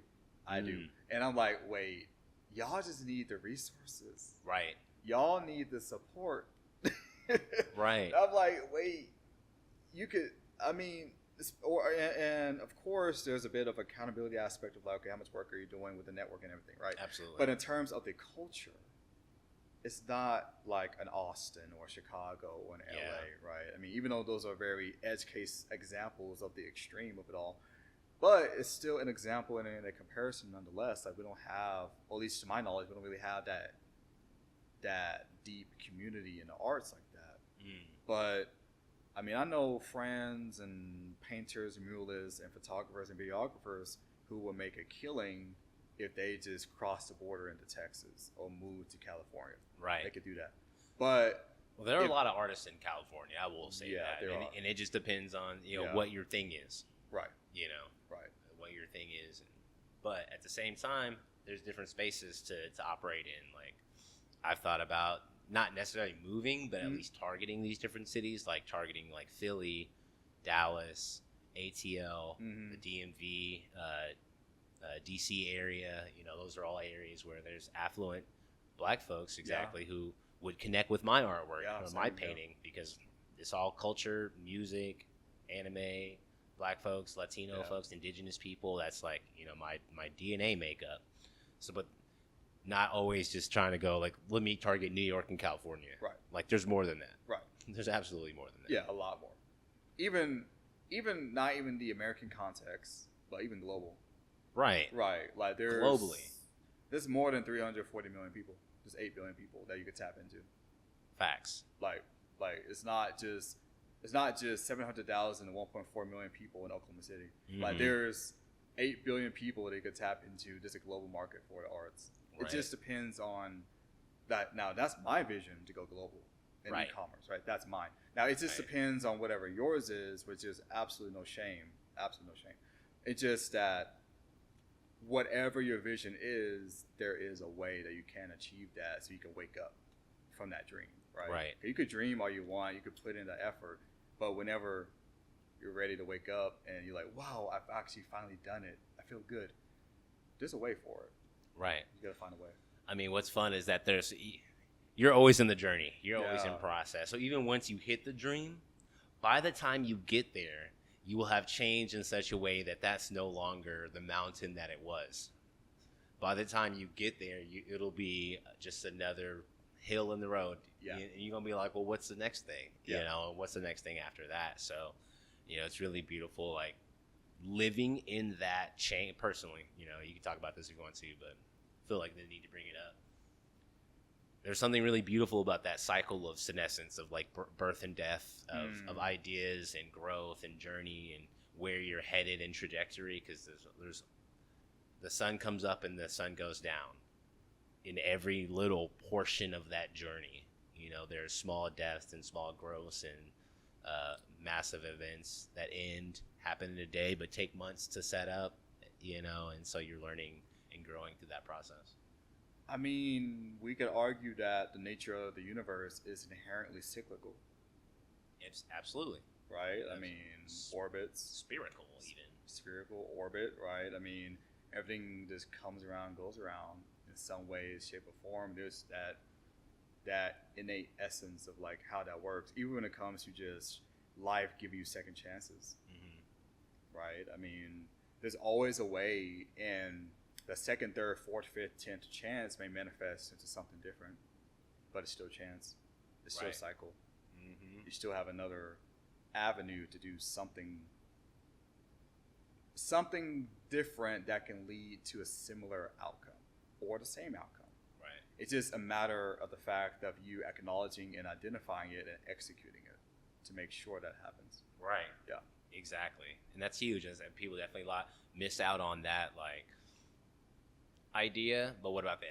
And I'm like, wait, y'all just need the resources. Right. Y'all need the support. Right. I'm like, wait, you could, I mean, and of course, there's a bit of accountability aspect of like, okay, how much work are you doing with the network and everything, right? Absolutely. But in terms of the culture, it's not like an Austin or Chicago or an LA, right? I mean, even though those are very edge case examples of the extreme of it all, but it's still an example and a comparison nonetheless. Like we don't have, or at least to my knowledge, we don't really have that deep community in the arts like that. But I mean, I know friends and painters, muralists, and photographers and videographers who will make a killing if they just cross the border into Texas or move to California. Right. They could do that. But Well, there are a lot of artists in California. I will say that, and it just depends on what your thing is, right? Right, what your thing is. But at the same time, there's different spaces to operate in. Like, I've thought about not necessarily moving, but at least targeting these different cities, like targeting like Philly, Dallas, ATL, the DMV, DC area. Those are all areas where there's affluent Black folks who would connect with my artwork or my painting, because it's all culture, music, anime, Black folks, Latino folks, indigenous people. That's like, my DNA makeup. So, but not always just trying to go like, let me target New York and California. Right. Like, there's more than that. Right. There's absolutely more than that. Yeah, a lot more. Even not even the American context, but even global. Right. Right. Like, there's more than 340 million people. There's 8 billion people that you could tap into. Facts. Like it's not just 700,000 and 1.4 million people in Oklahoma City. Like, there's 8 billion people that you could tap into just a global market for the arts. Right. It just depends on that. Now, that's my vision, to go global in e-commerce, right? That's mine. Now, it just depends on whatever yours is, which is absolutely no shame. Absolutely no shame. It's just that whatever your vision is, there is a way that you can achieve that, so you can wake up from that dream, right? Right. You could dream all you want, you could put in the effort, but whenever you're ready to wake up and you're like, wow, I've actually finally done it, I feel good, there's a way for it. Right. You gotta find a way. I mean, what's fun is that you're always in the journey. You're always in process. So even once you hit the dream, by the time you get there, you will have changed in such a way that that's no longer the mountain that it was. By the time you get there, it'll be just another hill in the road. Yeah. You're going to be like, well, what's the next thing? What's the next thing after that? So, it's really beautiful, like, living in that chain. Personally, you can talk about this if you want to, but I feel like they need to bring it up. There's something really beautiful about that cycle of senescence, of like birth and death, of ideas and growth and journey and where you're headed and trajectory. Because there's the sun comes up and the sun goes down in every little portion of that journey. There's small deaths and small growths and massive events that happen in a day, but take months to set up. And so you're learning and growing through that process. I mean, we could argue that the nature of the universe is inherently cyclical. It's absolutely. Right? I mean, orbits. Spherical, even. Spherical orbit, right? I mean, everything just comes around, goes around in some way, shape, or form. There's that innate essence of, like, how that works, even when it comes to just life giving you second chances. Right? I mean, there's always a way, and the second, third, fourth, fifth, 10th chance may manifest into something different, but it's still chance. It's still a cycle. You still have another avenue to do something different that can lead to a similar outcome or the same outcome. Right. It's just a matter of the fact of you acknowledging and identifying it and executing it to make sure that happens. Right. Yeah. Exactly. And that's huge. And people definitely miss out on that, like, idea, but what about the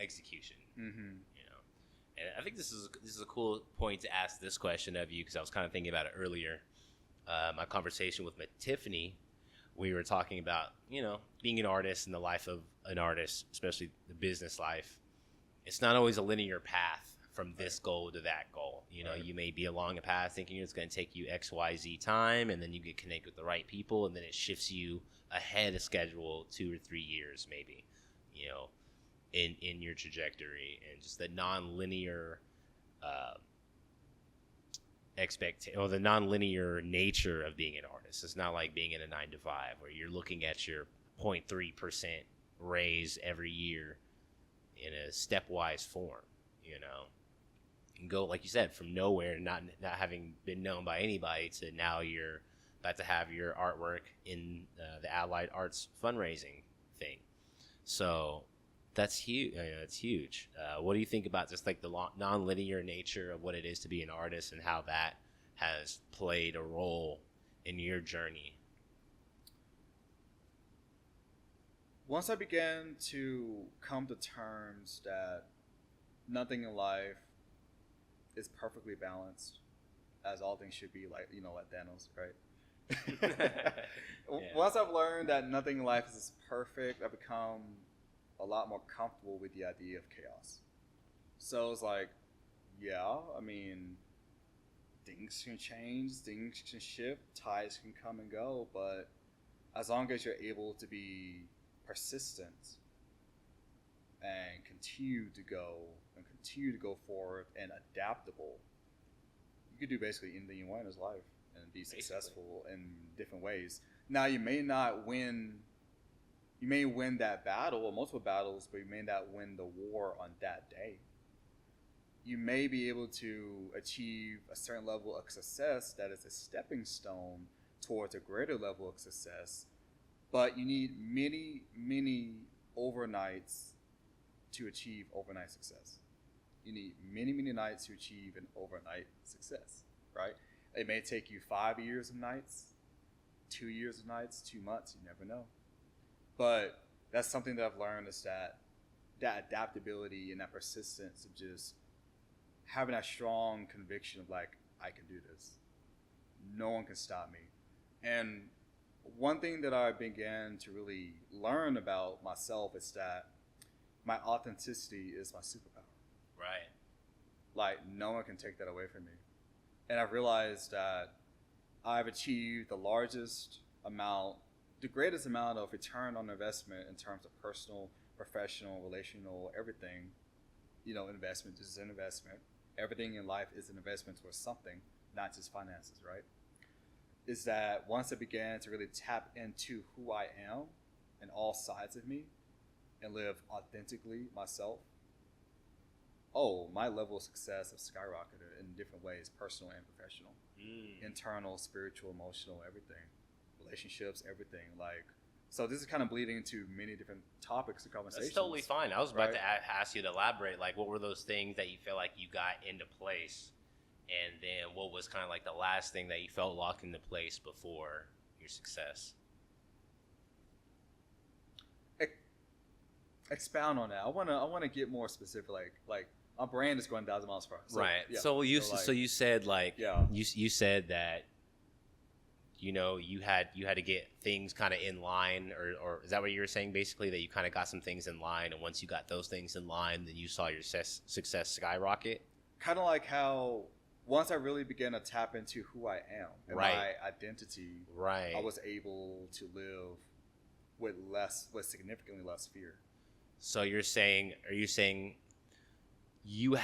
execution? And I think this is a cool point to ask this question of you, because I was kind of thinking about it earlier. My conversation with Tiffany, we were talking about being an artist and the life of an artist, especially the business life. It's not always a linear path from this goal to that goal. You may be along a path thinking it's going to take you XYZ time, and then you get connected with the right people, and then it shifts you ahead of schedule 2 or 3 years maybe. In your trajectory, and just the non-linear the non-linear nature of being an artist. It's not like being in a 9-to-5 where you're looking at your 0.3% raise every year in a stepwise form. And go, like you said, from nowhere, not having been known by anybody, to now you're about to have your artwork in the Allied Arts fundraising thing. So that's huge. It's huge. What do you think about just like the non-linear nature of what it is to be an artist, and how that has played a role in your journey? Once I began to come to terms that nothing in life is perfectly balanced, as all things should be, like, like Thanos, right? Once I've learned that nothing in life is perfect, I've become a lot more comfortable with the idea of chaos. So it's like, yeah, I mean, things can change, things can shift, tides can come and go, but as long as you're able to be persistent and continue to go forward and adaptable, you can do basically anything you want in this life and be successful in different ways. Now, you may not win. You may win that battle or multiple battles, but you may not win the war on that day. You may be able to achieve a certain level of success that is a stepping stone towards a greater level of success, but you need many, many overnights to achieve overnight success. You need many, many nights to achieve an overnight success, right? It may take you 5 years of nights, 2 years of nights, 2 months, you never know. But that's something that I've learned, is that adaptability and that persistence of just having that strong conviction of like, I can do this. No one can stop me. And one thing that I began to really learn about myself is that my authenticity is my superpower. Right. Like, no one can take that away from me. And I've realized that I've achieved the greatest amount of return on investment in terms of personal, professional, relational, everything. Investment is an investment. Everything in life is an investment towards something, not just finances, right? Is that once I began to really tap into who I am and all sides of me and live authentically myself, my level of success has skyrocketed in different ways, personal and professional, internal, spiritual, emotional, everything, relationships, everything. Like, so this is kind of bleeding into many different topics and conversations. That's totally fine. I was about to ask you to elaborate, like, what were those things that you feel like you got into place, and then what was kind of like the last thing that you felt locked into place before your success? Expound on that. I wanna get more specific. Like my brain is going 1,000 miles per hour. So, right. Yeah. So you said you said that you had to get things kind of in line, or is that what you were saying, basically, that you kind of got some things in line, and once you got those things in line, then you saw your success skyrocket? Kind of like how once I really began to tap into who I am and my identity, I was able to live with significantly less fear. So are you saying you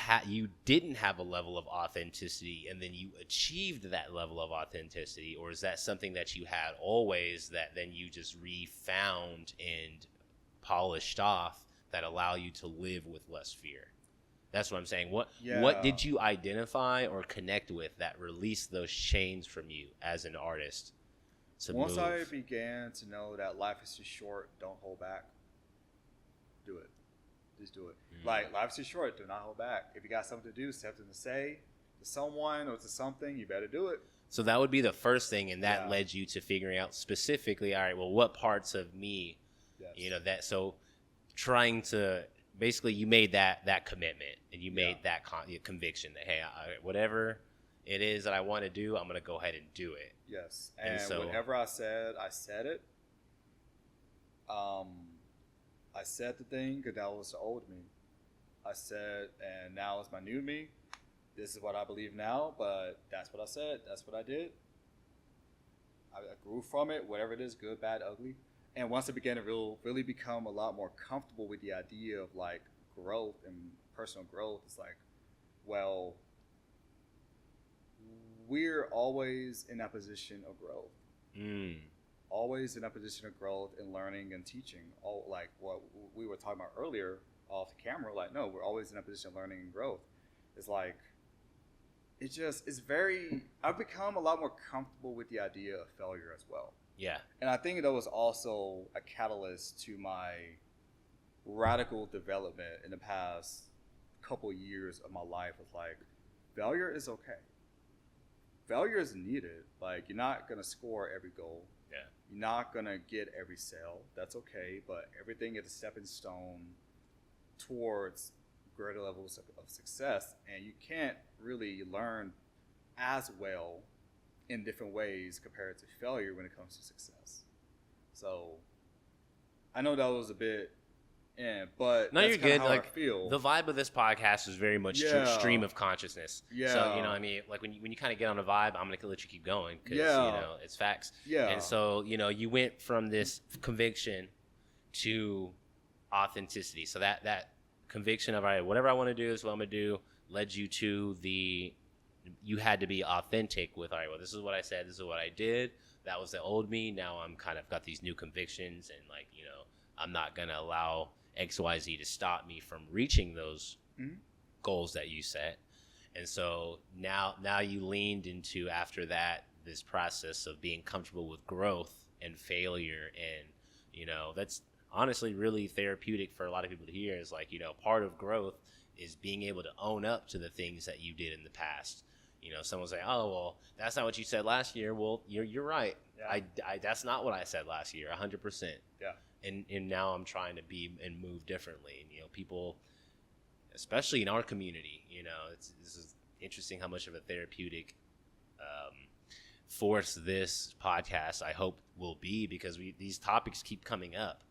didn't have a level of authenticity and then you achieved that level of authenticity, or is that something that you had always that then you just refound and polished off that allow you to live with less fear? That's what I'm saying. What did you identify or connect with that released those chains from you as an artist to Once move? I began to know that life is too short, don't hold back. Do it. Just do it. Like, life's too short. Do not hold back. If you got something to do, something to say to someone or to something, you better do it. So that would be the first thing, and that led you to figuring out specifically, all right, well, what parts of me, so trying to, basically, you made that commitment, and you made that conviction that, hey, whatever it is that I want to do, I'm going to go ahead and do it. Yes. And so, whatever I said it. I said the thing because that was the old me. I said, and now it's my new me. This is what I believe now, but that's what I said. That's what I did. I grew from it, whatever it is, good, bad, ugly. And once I began to really become a lot more comfortable with the idea of like growth and personal growth, it's like, well, we're always in that position of growth. Always in that position of growth and learning and teaching. All like what we were talking about earlier off the camera, like, no, we're always in that position of learning and growth. It's like, I've become a lot more comfortable with the idea of failure as well. Yeah. And I think that was also a catalyst to my radical development in the past couple years of my life. With like, failure is okay. Failure is needed. Like, you're not going to score every goal. Yeah. You're not going to get every sale. That's okay. But everything is a stepping stone towards greater levels of success, and you can't really learn as well in different ways compared to failure when it comes to success. So I know that was a bit, but no, you're good. Like, I feel. The vibe of this podcast is very much stream of consciousness. Yeah. So, you know, I mean, like when you kind of get on a vibe, I'm gonna let you keep going because you know it's facts. Yeah. And so, you know, you went from this conviction to authenticity. So that conviction of, all right, whatever I want to do is what I'm gonna do, led you to you had to be authentic with, all right, well, this is what I said, this is what I did. That was the old me. Now I'm kind of got these new convictions, and like, you know, I'm not gonna allow XYZ to stop me from reaching those goals that you set. And so now you leaned into, after that, this process of being comfortable with growth and failure. And, you know, that's honestly really therapeutic for a lot of people to hear. Is like, you know, part of growth is being able to own up to the things that you did in the past. You know, someone say, oh, well, that's not what you said last year. Well, you're right. Yeah. I that's not what I said last year, 100%. Yeah. And now I'm trying to be and move differently. And, you know, people, especially in our community, you know, this is interesting how much of a therapeutic force this podcast, I hope, will be, because these topics keep coming up.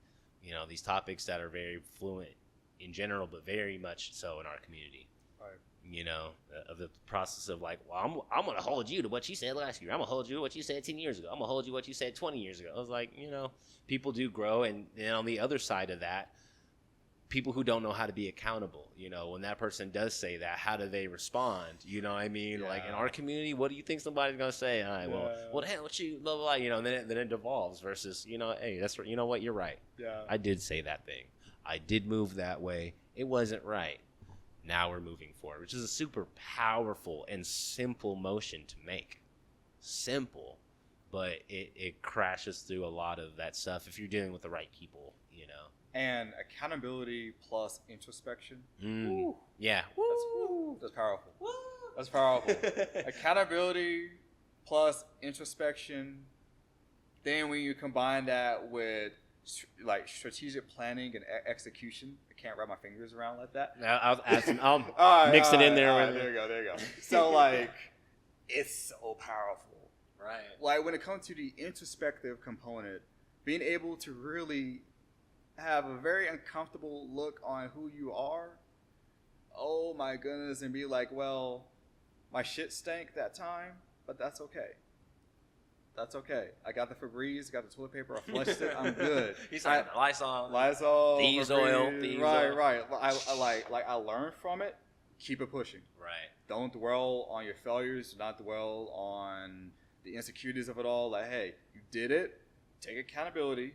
You know, these topics that are very fluent in general, but very much so in our community. Right. You know, of the process of like, well, I'm going to hold you to what you said last year. I'm going to hold you to what you said 10 years ago. I'm going to hold you to what you said 20 years ago. I was like, you know, people do grow. And then on the other side of that, people who don't know how to be accountable, you know, when that person does say that, how do they respond? You know what I mean? Yeah. Like in our community, what do you think somebody's going to say? All right, well, the hell, what you, blah, blah, blah, you know, and then it devolves versus, you know, hey, that's, you know what, you're right. Yeah. I did say that thing. I did move that way. It wasn't right. Now we're moving forward, which is a super powerful and simple motion to make. Simple, but it crashes through a lot of that stuff if you're dealing with the right people, you know. And accountability plus introspection. Woo. Yeah. That's powerful. Woo. That's powerful. Accountability plus introspection. Then when you combine that with like strategic planning and execution, I can't wrap my fingers around like that. I'll mix it in there. There you go. So like, it's so powerful, right? Like when it comes to the introspective component, being able to really have a very uncomfortable look on who you are. Oh my goodness, and be like, well, my shit stank that time, but that's okay. That's okay. I got the Febreze, got the toilet paper, I flushed it, I'm good. He's like Lysol, thieves oil. Right. I learned from it. Keep it pushing. Right. Don't dwell on your failures. Do not dwell on the insecurities of it all. Like, hey, you did it. Take accountability.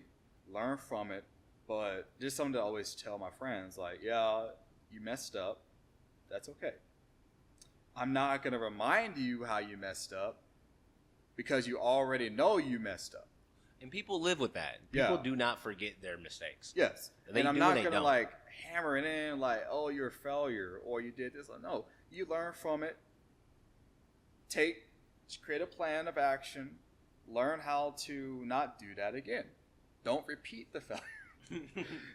Learn from it. But just something to always tell my friends, like, yeah, you messed up. That's okay. I'm not going to remind you how you messed up, because you already know you messed up. And people live with that. People do not forget their mistakes. Yes. And I'm not going to like hammer it in like, oh, you're a failure or you did this. Like, no, you learn from it. Create a plan of action. Learn how to not do that again. Don't repeat the failure.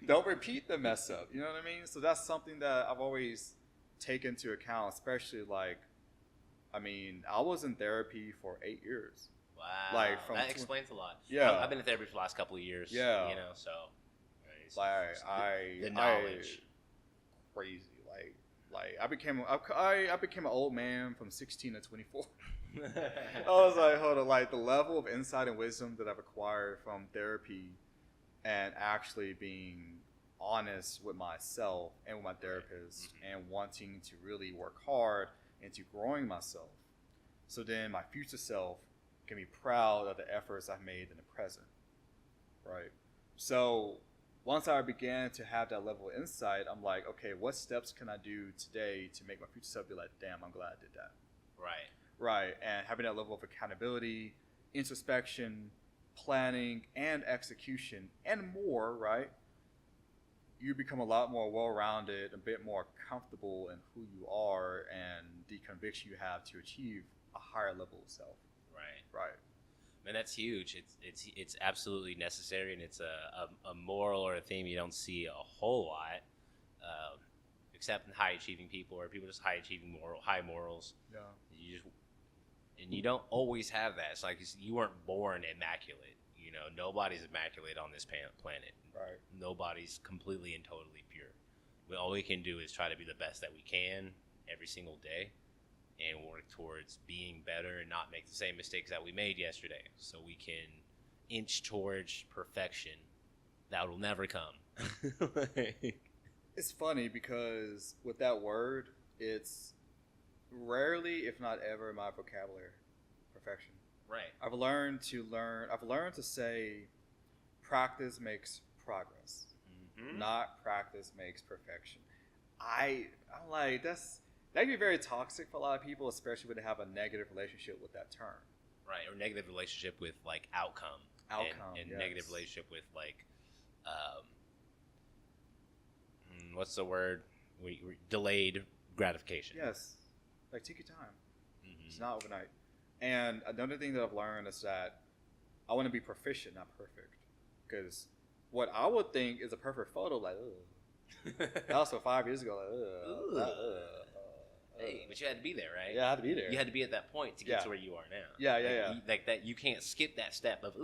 Don't repeat the mess up. You know what I mean? So that's something that I've always taken into account, especially like, I mean, I was in therapy for 8 years. Wow. Like that explains a lot. Yeah. I've been in therapy for the last couple of years. Yeah. You know, so. The knowledge. Crazy. Like I became an old man from 16 to 24. I was like, hold on, like the level of insight and wisdom that I've acquired from therapy and actually being honest with myself and with my therapist and wanting to really work hard into growing myself, so then my future self can be proud of the efforts I've made in the present, right? So once I began to have that level of insight, I'm like, okay, what steps can I do today to make my future self be like, damn, I'm glad I did that. Right. And having that level of accountability, introspection, planning, and execution, and more, right? You become a lot more well-rounded, a bit more comfortable in who you are and the conviction you have to achieve a higher level of self. Right. Man, that's huge. It's absolutely necessary, and it's a moral or a theme you don't see a whole lot, accepting high achieving people, or people just high morals. Yeah. And you don't always have that. It's like you weren't born immaculate. You know, nobody's immaculate on this planet. Right. Nobody's completely and totally pure. All we can do is try to be the best that we can every single day, and work towards being better and not make the same mistakes that we made yesterday, so we can inch towards perfection that will never come. It's funny because with that word, it's rarely, if not ever, in my vocabulary. Perfection. Right. I've learned to say practice makes progress. Mm-hmm. Not practice makes perfection. I'm like, that can be very toxic for a lot of people, especially when they have a negative relationship with that term. Right. Or negative relationship with like outcome. And yes. Negative relationship with like what's the word? Delayed gratification. Yes. Like, take your time. Mm-hmm. It's not overnight. And another thing that I've learned is that I want to be proficient, not perfect. Because what I would think is a perfect photo, like, also 5 years ago, hey, but you had to be there, right? Yeah, I had to be there. You had to be at that point to get to where you are now. Yeah. Like that, you can't skip that step of,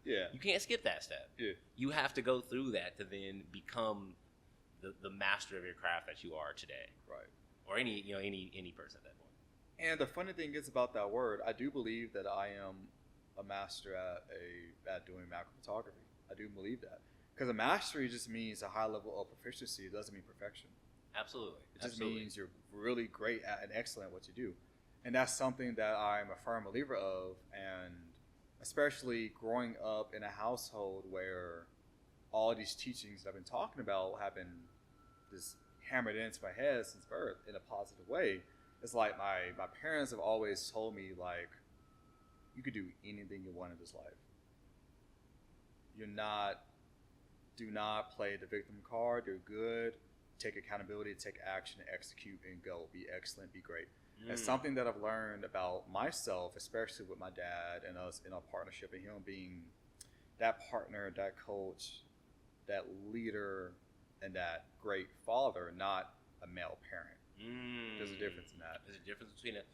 Yeah. You can't skip that step. Yeah. You have to go through that to then become the master of your craft that you are today. Right. Or any person at that point. And the funny thing is about that word, I do believe that I am a master at doing macrophotography. I do believe that. Because a mastery just means a high level of proficiency. It doesn't mean perfection. Absolutely. It just means you're really great at and excellent at what you do. And that's something that I'm a firm believer of. And especially growing up in a household where all these teachings that I've been talking about have been just hammered into my head since birth in a positive way. It's like my parents have always told me, like, you could do anything you want in this life. Do not play the victim card. You're good. Take accountability, take action, execute, and go. Be excellent, be great. And something that I've learned about myself, especially with my dad and us in our partnership, and him being that partner, that coach, that leader, and that great father, not a male parent. There's a difference in that. There's a difference between it.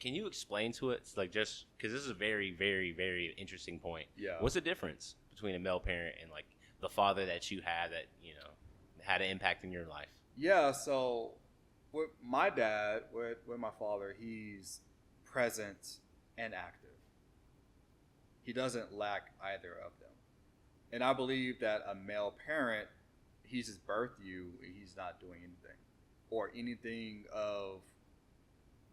Can you explain to it, like, just because this is a very, very, very interesting point. Yeah. What's the difference between a male parent and like the father that you had that had an impact in your life? Yeah. So with my dad, with my father, he's present and active. He doesn't lack either of them. And I believe that a male parent, he's just birthed you, he's not doing anything. Or anything of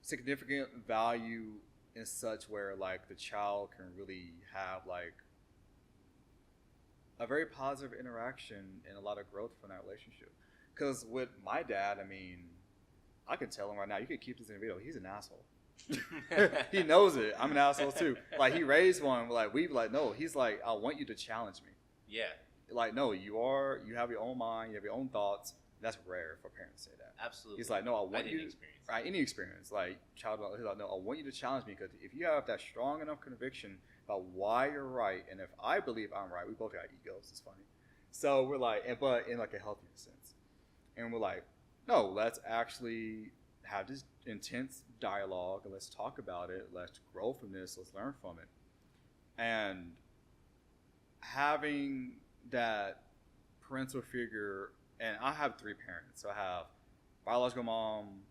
significant value in such where like the child can really have like a very positive interaction and a lot of growth from that relationship. Because with my dad, I mean, I can tell him right now, you can keep this in the video, he's an asshole. He knows it. I'm an asshole too. Like, he raised one, like, we like, no, he's like, I want you to challenge me. Yeah. Like, no, you have your own mind, you have your own thoughts. That's rare for parents to say that. Absolutely. He's like, no, I want you, right? Any experience, like child, he's like, no, I want you to challenge me, because if you have that strong enough conviction about why you're right, and if I believe I'm right, we both got egos. It's funny. So we're like, but in like a healthy sense, and we're like, no, let's actually have this intense dialogue and let's talk about it. Let's grow from this. Let's learn from it. And having that parental figure. And I have 3 parents. So I have biological mom,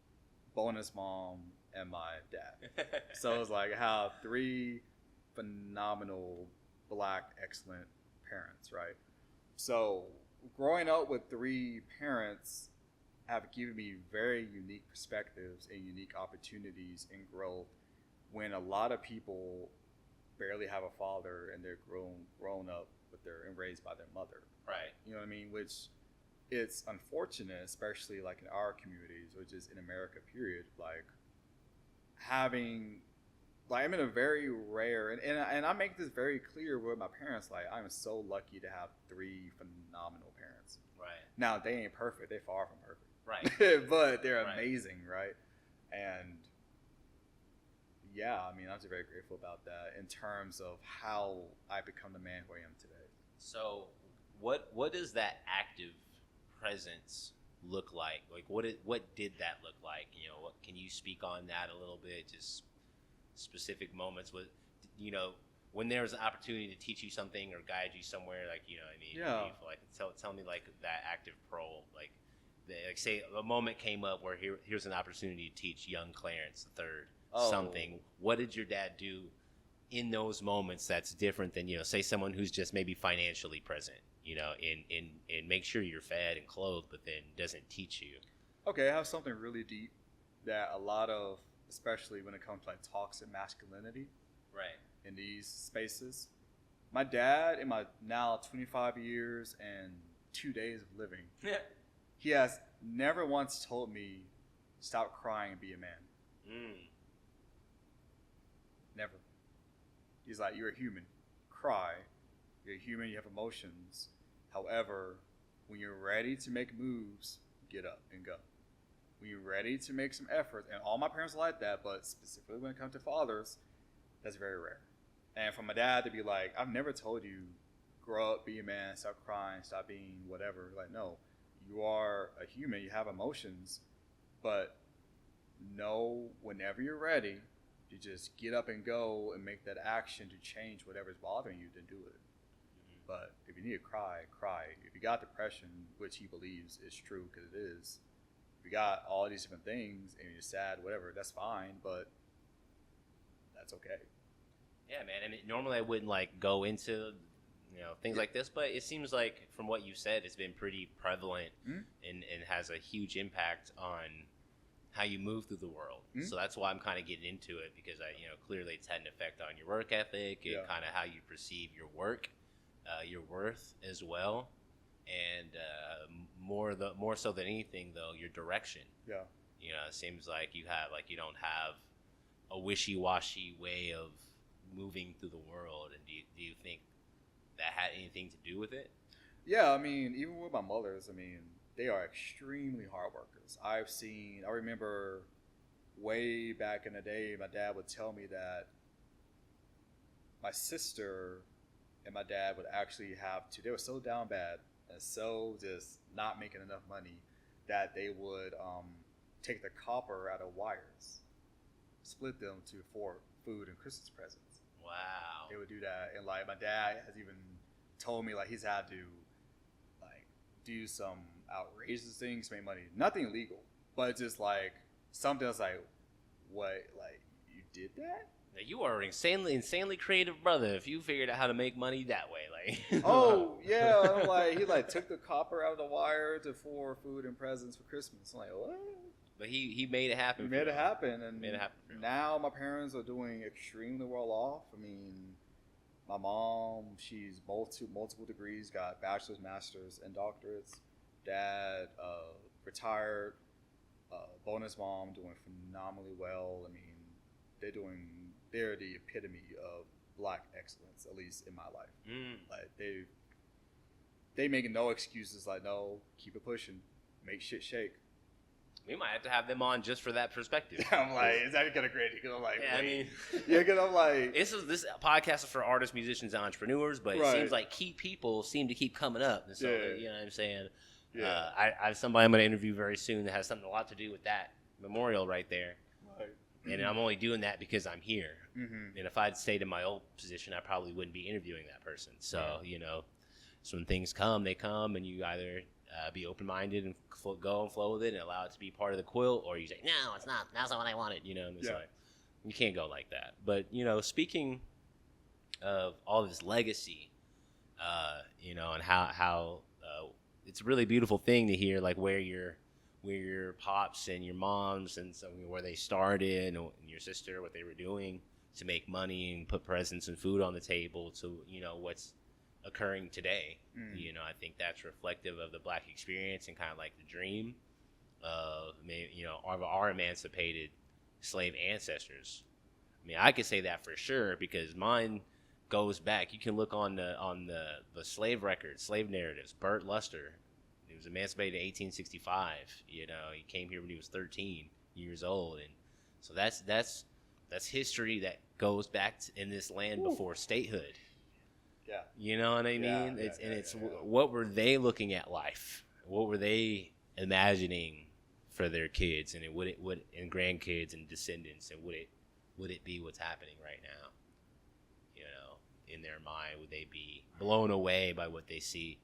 bonus mom, and my dad. So it's like I have 3 phenomenal, Black, excellent parents, right? So growing up with 3 parents have given me very unique perspectives and unique opportunities in growth when a lot of people barely have a father and they're grown up and raised by their mother. Right. You know what I mean? Which it's unfortunate, especially like in our communities, which is in America, period, like having, like, I'm in a very rare, and I make this very clear with my parents, like, I'm so lucky to have 3 phenomenal parents. Right. Now, they ain't perfect. They're far from perfect. Right. But they're amazing, right? And yeah, I mean, I'm just very grateful about that in terms of how I become the man who I am today. So what does that active presence look like? Like, what did that look like? You know, what can you speak on that a little bit? Just specific moments with, you know, when there was an opportunity to teach you something or guide you somewhere, like, you know what I mean? Yeah. You feel like, tell me like that active parole, like say a moment came up where here's an opportunity to teach young Clarence III something. What did your dad do in those moments that's different than, you know, say someone who's just maybe financially present, you know, and make sure you're fed and clothed, but then doesn't teach you? Okay, I have something really deep that a lot of, especially when it comes to like toxic masculinity, right, in these spaces. My dad, in my now 25 years and 2 days of living, he has never once told me, stop crying and be a man. Never. He's like, you're a human. Cry. You're a human. You have emotions. However, when you're ready to make moves, get up and go. When you're ready to make some effort, and all my parents are like that, but specifically when it comes to fathers, that's very rare. And for my dad to be like, I've never told you, grow up, be a man, stop crying, stop being whatever. Like, no, you are a human. You have emotions, but know whenever you're ready to just get up and go and make that action to change whatever's bothering you, then do it. But if you need to cry, cry. If you got depression, which he believes is true because it is, if you got all these different things and you're sad, whatever, that's fine, but that's okay. Yeah, man. I mean, normally I wouldn't like go into, you know, things like this, but it seems like from what you said, it's been pretty prevalent and has a huge impact on how you move through the world. So that's why I'm kind of getting into it, because you know, clearly it's had an effect on your work ethic and kind of how you perceive your work, your worth as well, and more so than anything though, your direction. Yeah. You know, it seems like you don't have a wishy-washy way of moving through the world. And do you think that had anything to do with it? Yeah, I mean, even with my mothers, I mean, they are extremely hard workers. I remember way back in the day, my dad would tell me that my sister and my dad would actually they were so down bad and so just not making enough money that they would take the copper out of wires, split them for food and Christmas presents. Wow. They would do that. And like my dad has even told me like he's had to like do some outrageous things to make money. Nothing illegal, but just like something that's like, what, like you did that? Now you are an insanely creative brother if you figured out how to make money that way. Like, oh yeah, I'm like he like took the copper out of the wire for food and presents for Christmas. I'm like, what? But he made it happen. He made it happen, and made it happen now my parents are doing extremely well off. I mean, my mom, she's multiple degrees, got bachelor's, master's, and doctorates. Dad, retired, bonus mom, doing phenomenally well. I mean, they're the epitome of Black excellence, at least in my life. Like they making no excuses. Like, no, keep it pushing, make shit shake. We might have to have them on just for that perspective. I'm like, is that kind of crazy? Because I'm like, yeah, I mean, yeah, because I'm like, this podcast is for artists, musicians, and entrepreneurs, but it seems like key people seem to keep coming up. And so, you know what I'm saying? Yeah. I have somebody I'm going to interview very soon that has a lot to do with that memorial right there. Right. And I'm only doing that because I'm here. And if I'd stayed in my old position, I probably wouldn't be interviewing that person. So, you know, so when things come, they come, and you either be open-minded and go and flow with it and allow it to be part of the quilt, or you say, no, it's not. That's not what I wanted. You know, and it's like, you can't go like that. But, you know, speaking of all this legacy, you know, and how it's a really beautiful thing to hear, like where your pops and your moms and so where they started, and your sister, what they were doing to make money and put presents and food on the table, to, you know, what's occurring today. You know, I think that's reflective of the Black experience and kind of like the dream of, you know, our emancipated slave ancestors. I mean, I could say that for sure because mine goes back. You can look on the slave records, slave narratives. Bert Luster, he was emancipated in 1865. You know, he came here when he was 13 years old, and so that's history that goes back in this land before statehood. Yeah, you know what I mean. What were they looking at life? What were they imagining for their kids, and and grandkids and descendants, and would it be what's happening right now? You know, in their mind, would they be blown away by what they see?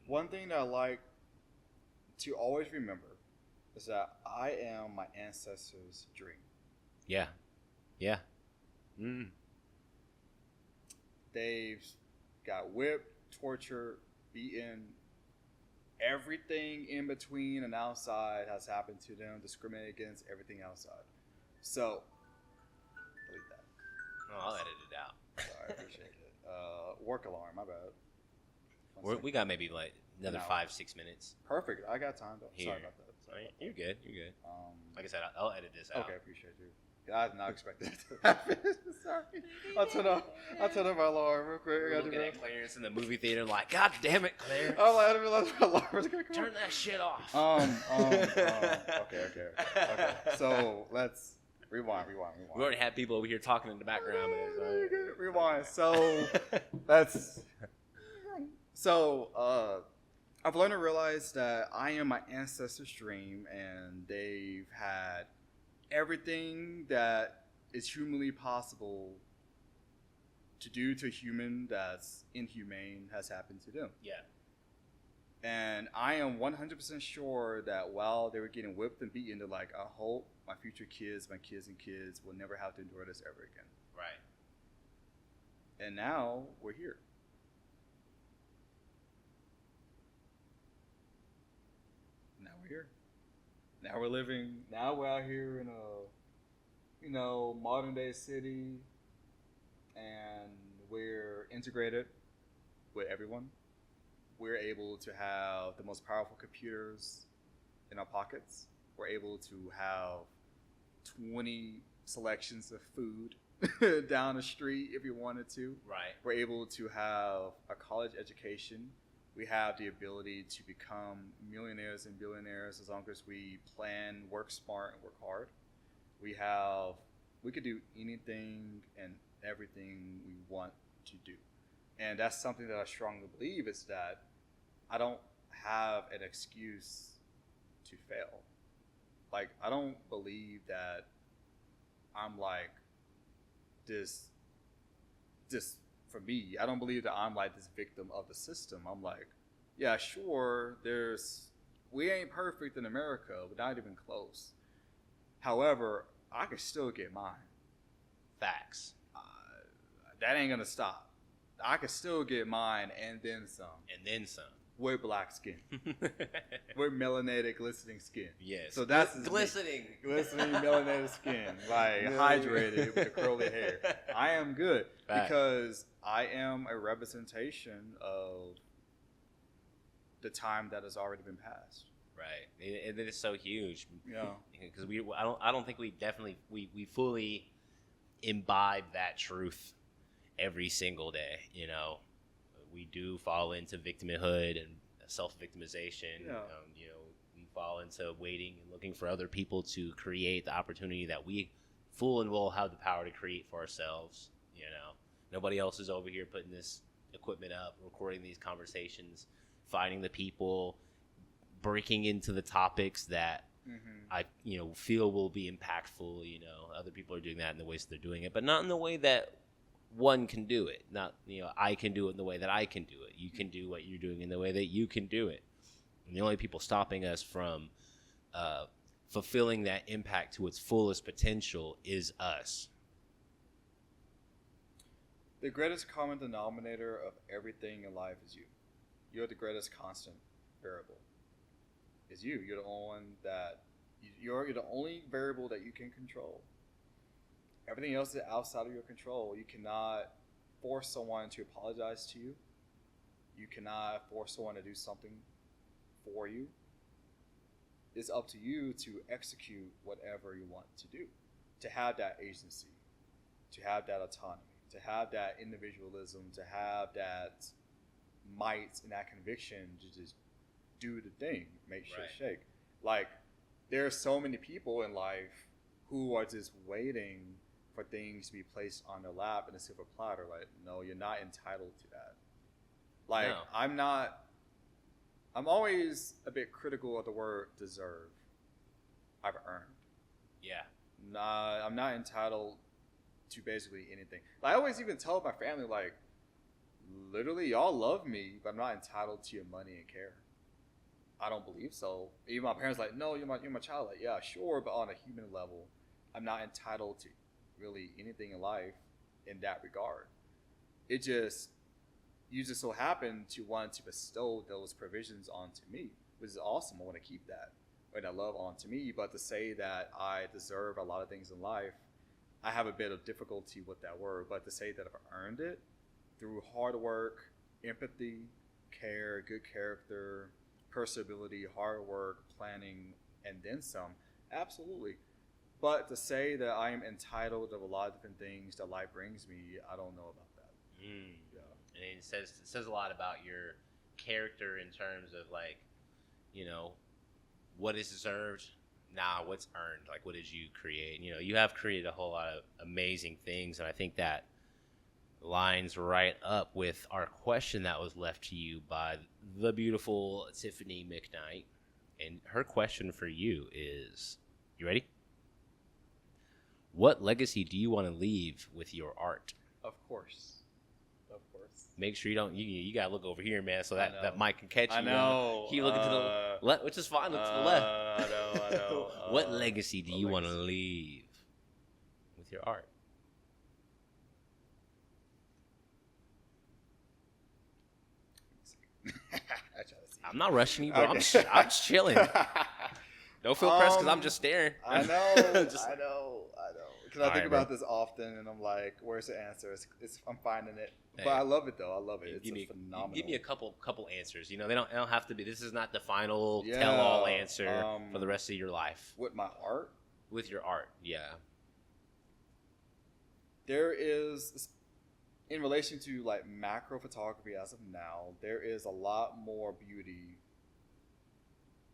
One thing that I like to always remember is that I am my ancestors' dream. Yeah. Yeah. Mm. They've got whipped, tortured, beaten. Everything in between and outside has happened to them, discriminated against, everything outside. So, delete that. Oh, I'll edit it out. Sorry, I appreciate it. Work alarm, my bad. We got maybe like another 5-6 minutes. Perfect. I got time, though. Here. Sorry about that. You're good. You're good. Like I said, I'll edit this out. Okay, appreciate you. I did not expect that to happen. Sorry. I'll turn off my alarm real quick. We're looking at Clarence in the movie theater like, God damn it, Clarence. Oh, I didn't realize my alarm was going to come Turn that shit off. Okay. So, let's rewind. We already had people over here talking in the background. Rewind. So, I've learned to realize that I am my ancestors' dream, and they've had everything that is humanly possible to do to a human that's inhumane has happened to them. Yeah. And I am 100% sure that while they were getting whipped and beaten, they're like, I hope my future kids, my kids and kids will never have to endure this ever again. Right. And now we're here. Now we're living. Now we're out here in a, modern day city, and we're integrated with everyone. We're able to have the most powerful computers in our pockets. We're able to have 20 selections of food down the street if you wanted to. Right. We're able to have a college education. We have the ability to become millionaires and billionaires as long as we plan, work smart, and work hard. We could do anything and everything we want to do. And that's something that I strongly believe is that I don't have an excuse to fail. Like, I don't believe that I'm like this for me, I don't believe that I'm like this victim of the system. I'm like, yeah, sure, we ain't perfect in America, but not even close. However, I can still get mine. Facts. That ain't gonna stop. I can still get mine and then some. And then some. With black skin. With melanated, glistening skin. Yes. So that's glistening, melanated skin, like hydrated with the curly hair. I am good because I am a representation of the time that has already been passed. Right. It is so huge. Yeah. Because I don't think we fully imbibe that truth every single day. We do fall into victimhood and self-victimization. Yeah. We fall into waiting and looking for other people to create the opportunity that we full and well have the power to create for ourselves. Nobody else is over here putting this equipment up, recording these conversations, finding the people, breaking into the topics that I feel will be impactful. Other people are doing that in the ways that they're doing it, but not in the way that one can do it. Not, I can do it in the way that I can do it. You can do what you're doing in the way that you can do it. And the only people stopping us from fulfilling that impact to its fullest potential is us. The greatest common denominator of everything in life is you. You're the greatest constant variable. Is you. You're the only one that you're the only variable that you can control. Everything else is outside of your control. You cannot force someone to apologize to you. You cannot force someone to do something for you. It's up to you to execute whatever you want to do, to have that agency, to have that autonomy, to have that individualism, to have that might and that conviction to just do the thing, make shit shake. Like, there are so many people in life who are just waiting for things to be placed on their lap in a silver platter. Like, no, you're not entitled to that. Like, no. I'm always a bit critical of the word deserve. I've earned. Yeah. Nah, I'm not entitled to basically anything. Like, I always even tell my family, like, literally, y'all love me, but I'm not entitled to your money and care. I don't believe so. Even my parents like, no, you're my child. Like, yeah, sure, but on a human level, I'm not entitled to really anything in life in that regard. You just so happen to want to bestow those provisions onto me, which is awesome. I want to keep that love onto me. But to say that I deserve a lot of things in life, I have a bit of difficulty with that word. But to say that I've earned it through hard work, empathy, care, good character, perseverability, hard work, planning, and then some, absolutely. But to say that I am entitled of a lot of different things that life brings me, I don't know about that. Yeah. And it says a lot about your character in terms of, like, you know, what is deserved, what's earned. Like, what did you create? You know, you have created a whole lot of amazing things, and I think that lines right up with our question that was left to you by the beautiful Tiffany McKnight. And her question for you is, you ready? What legacy do you want to leave with your art? Of course. Make sure you don't. You gotta look over here, man, so that mic can catch you. I know. Keep looking to the left, which is fine. Look to the left. I know. What legacy do you want to leave with your art? I'm not rushing you, bro. Okay. I'm just chilling. Don't feel pressed because I'm just staring. I know. I know. Because I think about this often, and I'm like, "Where's the answer?" I'm finding it, but I love it though. I love it. It's phenomenal. Give me a couple answers. You know, they don't have to be. This is not the final tell-all answer for the rest of your life. With my art. With your art, yeah. There is, in relation to like macro photography as of now, there is a lot more beauty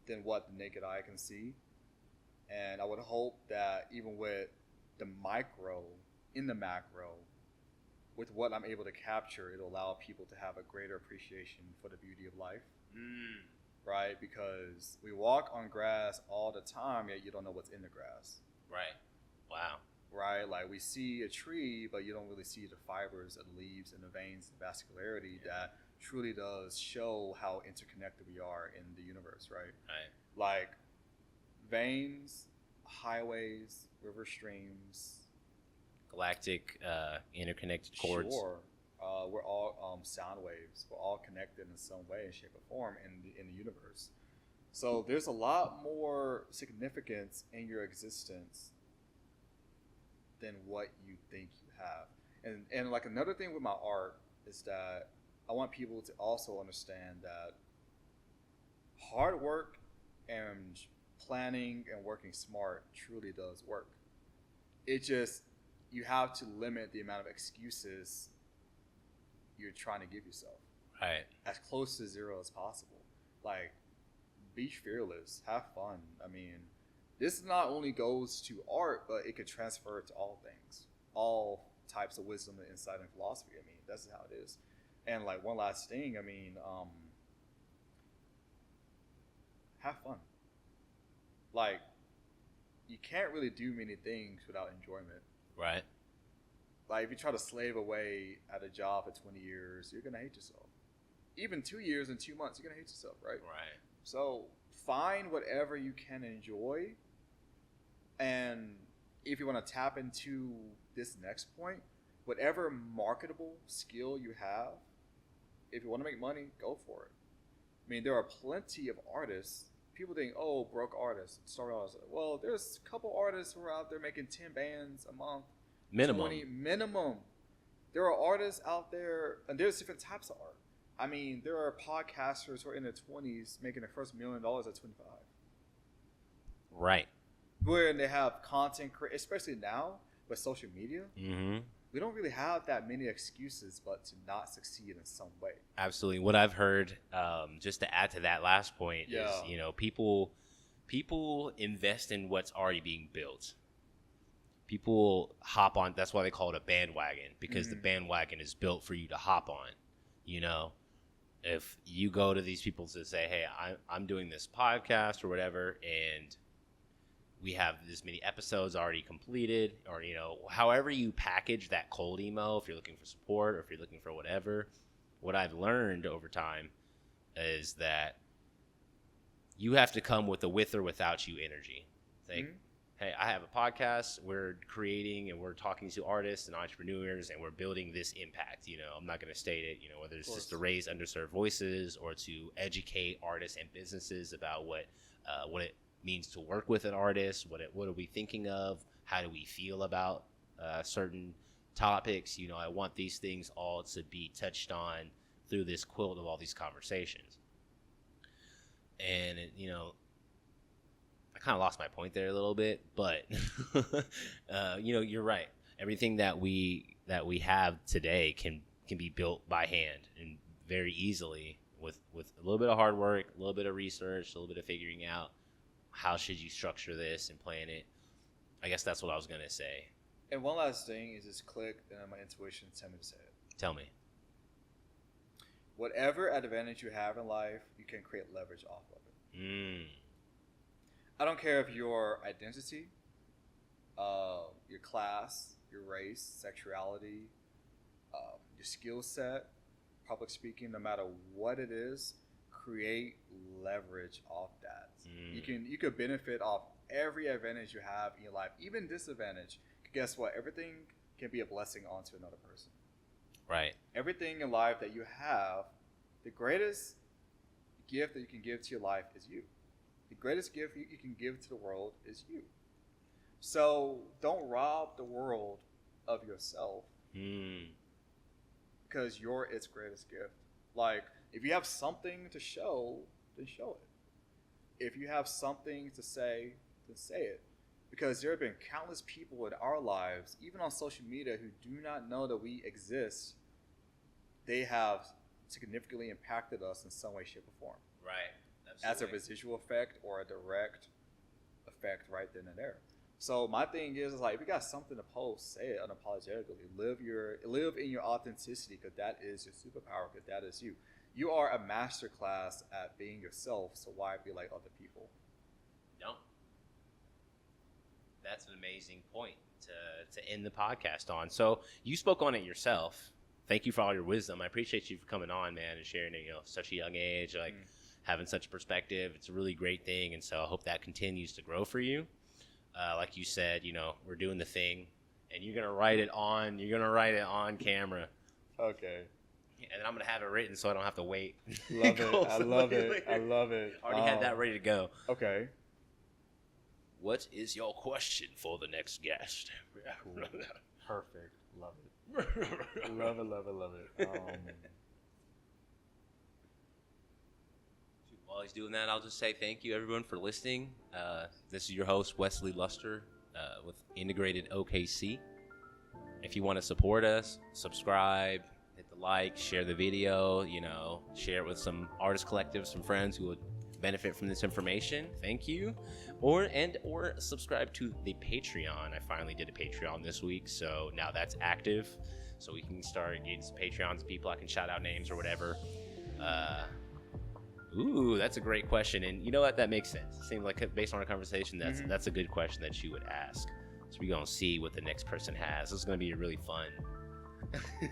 than what the naked eye can see, and I would hope that even with the micro in the macro, with what I'm able to capture, it'll allow people to have a greater appreciation for the beauty of life. Right? Because we walk on grass all the time, yet you don't know what's in the grass. Right. Wow. Right? Like, we see a tree, but you don't really see the fibers of the leaves and the veins, the vascularity that truly does show how interconnected we are in the universe, right? Right. Like, veins, highways, river streams, galactic interconnected cords. Sure. We're all sound waves. We're all connected in some way, shape, or form in the universe. So there's a lot more significance in your existence than what you think you have. And like, another thing with my art is that I want people to also understand that hard work and planning and working smart truly does work. It just, you have to limit the amount of excuses you're trying to give yourself. Right. As close to zero as possible. Like, be fearless, have fun. I mean, this not only goes to art, but it could transfer to all things, all types of wisdom and insight and philosophy. I mean, that's how it is. And like, one last thing, I mean, have fun. Like, you can't really do many things without enjoyment. Right. Like, if you try to slave away at a job for 20 years, you're going to hate yourself. Even 2 years and 2 months, you're going to hate yourself, right? Right. So find whatever you can enjoy. And if you want to tap into this next point, whatever marketable skill you have, if you want to make money, go for it. I mean, there are plenty of artists. People think, oh, broke artists, star artists. Well, there's a couple artists who are out there making 10 bands a month. Minimum. 20 minimum. There are artists out there, and there's different types of art. I mean, there are podcasters who are in their 20s making their first $1 million at 25. Right. Where they have content, especially now with social media. Mm-hmm. We don't really have that many excuses but to not succeed in some way. Absolutely. What I've heard, just to add to that last point, is, you know, people invest in what's already being built. People hop on. That's why they call it a bandwagon, because the bandwagon is built for you to hop on, you know. if you go to these people to say, hey, I'm doing this podcast or whatever, and we have this many episodes already completed, or, you know, however you package that cold emo, if you're looking for support or if you're looking for whatever, what I've learned over time is that you have to come with or without you energy. It's like, hey, I have a podcast, we're creating and we're talking to artists and entrepreneurs and we're building this impact. You know, I'm not going to state it, you know, whether it's just to raise underserved voices or to educate artists and businesses about what it means to work with an artist, what are we thinking of, how do we feel about certain topics. You know, I want these things all to be touched on through this quilt of all these conversations. And, you know, I kind of lost my point there a little bit, but you know, you're right. Everything that we have today can be built by hand and very easily with a little bit of hard work, a little bit of research, a little bit of figuring out how should you structure this and plan it. I guess that's what I was gonna say. And one last thing is just click, and my intuition tell me to say it. Tell me. Whatever advantage you have in life, you can create leverage off of it. I don't care if your identity, your class, your race, sexuality, your skill set, public speaking, no matter what it is, create leverage off that. You could benefit off every advantage you have in your life, even disadvantage. Guess what? Everything can be a blessing onto another person. Right. Everything in life that you have, the greatest gift that you can give to your life is you. The greatest gift you can give to the world is you. So don't rob the world of yourself because you're its greatest gift. Like, if you have something to show, then show it. If you have something to say, then say it. Because there have been countless people in our lives, even on social media, who do not know that we exist. They have significantly impacted us in some way, shape, or form. Right. As a residual effect or a direct effect right then and there. So my thing is like, if you got something to post, say it unapologetically. Live in your authenticity, because that is your superpower, because that is you. You are a masterclass at being yourself, so why be like other people? No. That's an amazing point to end the podcast on. So you spoke on it yourself. Thank you for all your wisdom. I appreciate you for coming on, man, and sharing it, you know, such a young age, like having such perspective. It's a really great thing, and so I hope that continues to grow for you. Like you said, you know, we're doing the thing, and you're gonna write it on camera. Okay. And then I'm gonna have it written so I don't have to wait. Love it. I love it. I love it. Already had that ready to go. Okay. What is your question for the next guest? Perfect. Love it. Love it. Love it. Love it. While he's doing that, I'll just say thank you, everyone, for listening. This is your host, Wesley Luster, with Integrated OKC. If you want to support us, subscribe, hit the like, share the video, you know, share it with some artist collectives, some friends who would benefit from this information. Thank you. Or subscribe to the Patreon. I finally did a Patreon this week, so now that's active. So we can start getting some Patreons, people I can shout out names or whatever. Ooh, that's a great question, and you know what? That makes sense. It seems like, based on our conversation, that's a good question that you would ask. So we're gonna see what the next person has. This is gonna be a really fun.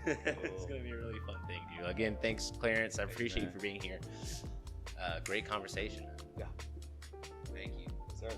It's gonna be a really fun thing, dude. Again, thanks, Clarence. I appreciate you for being here. Great conversation. Yeah. Thank you, sir.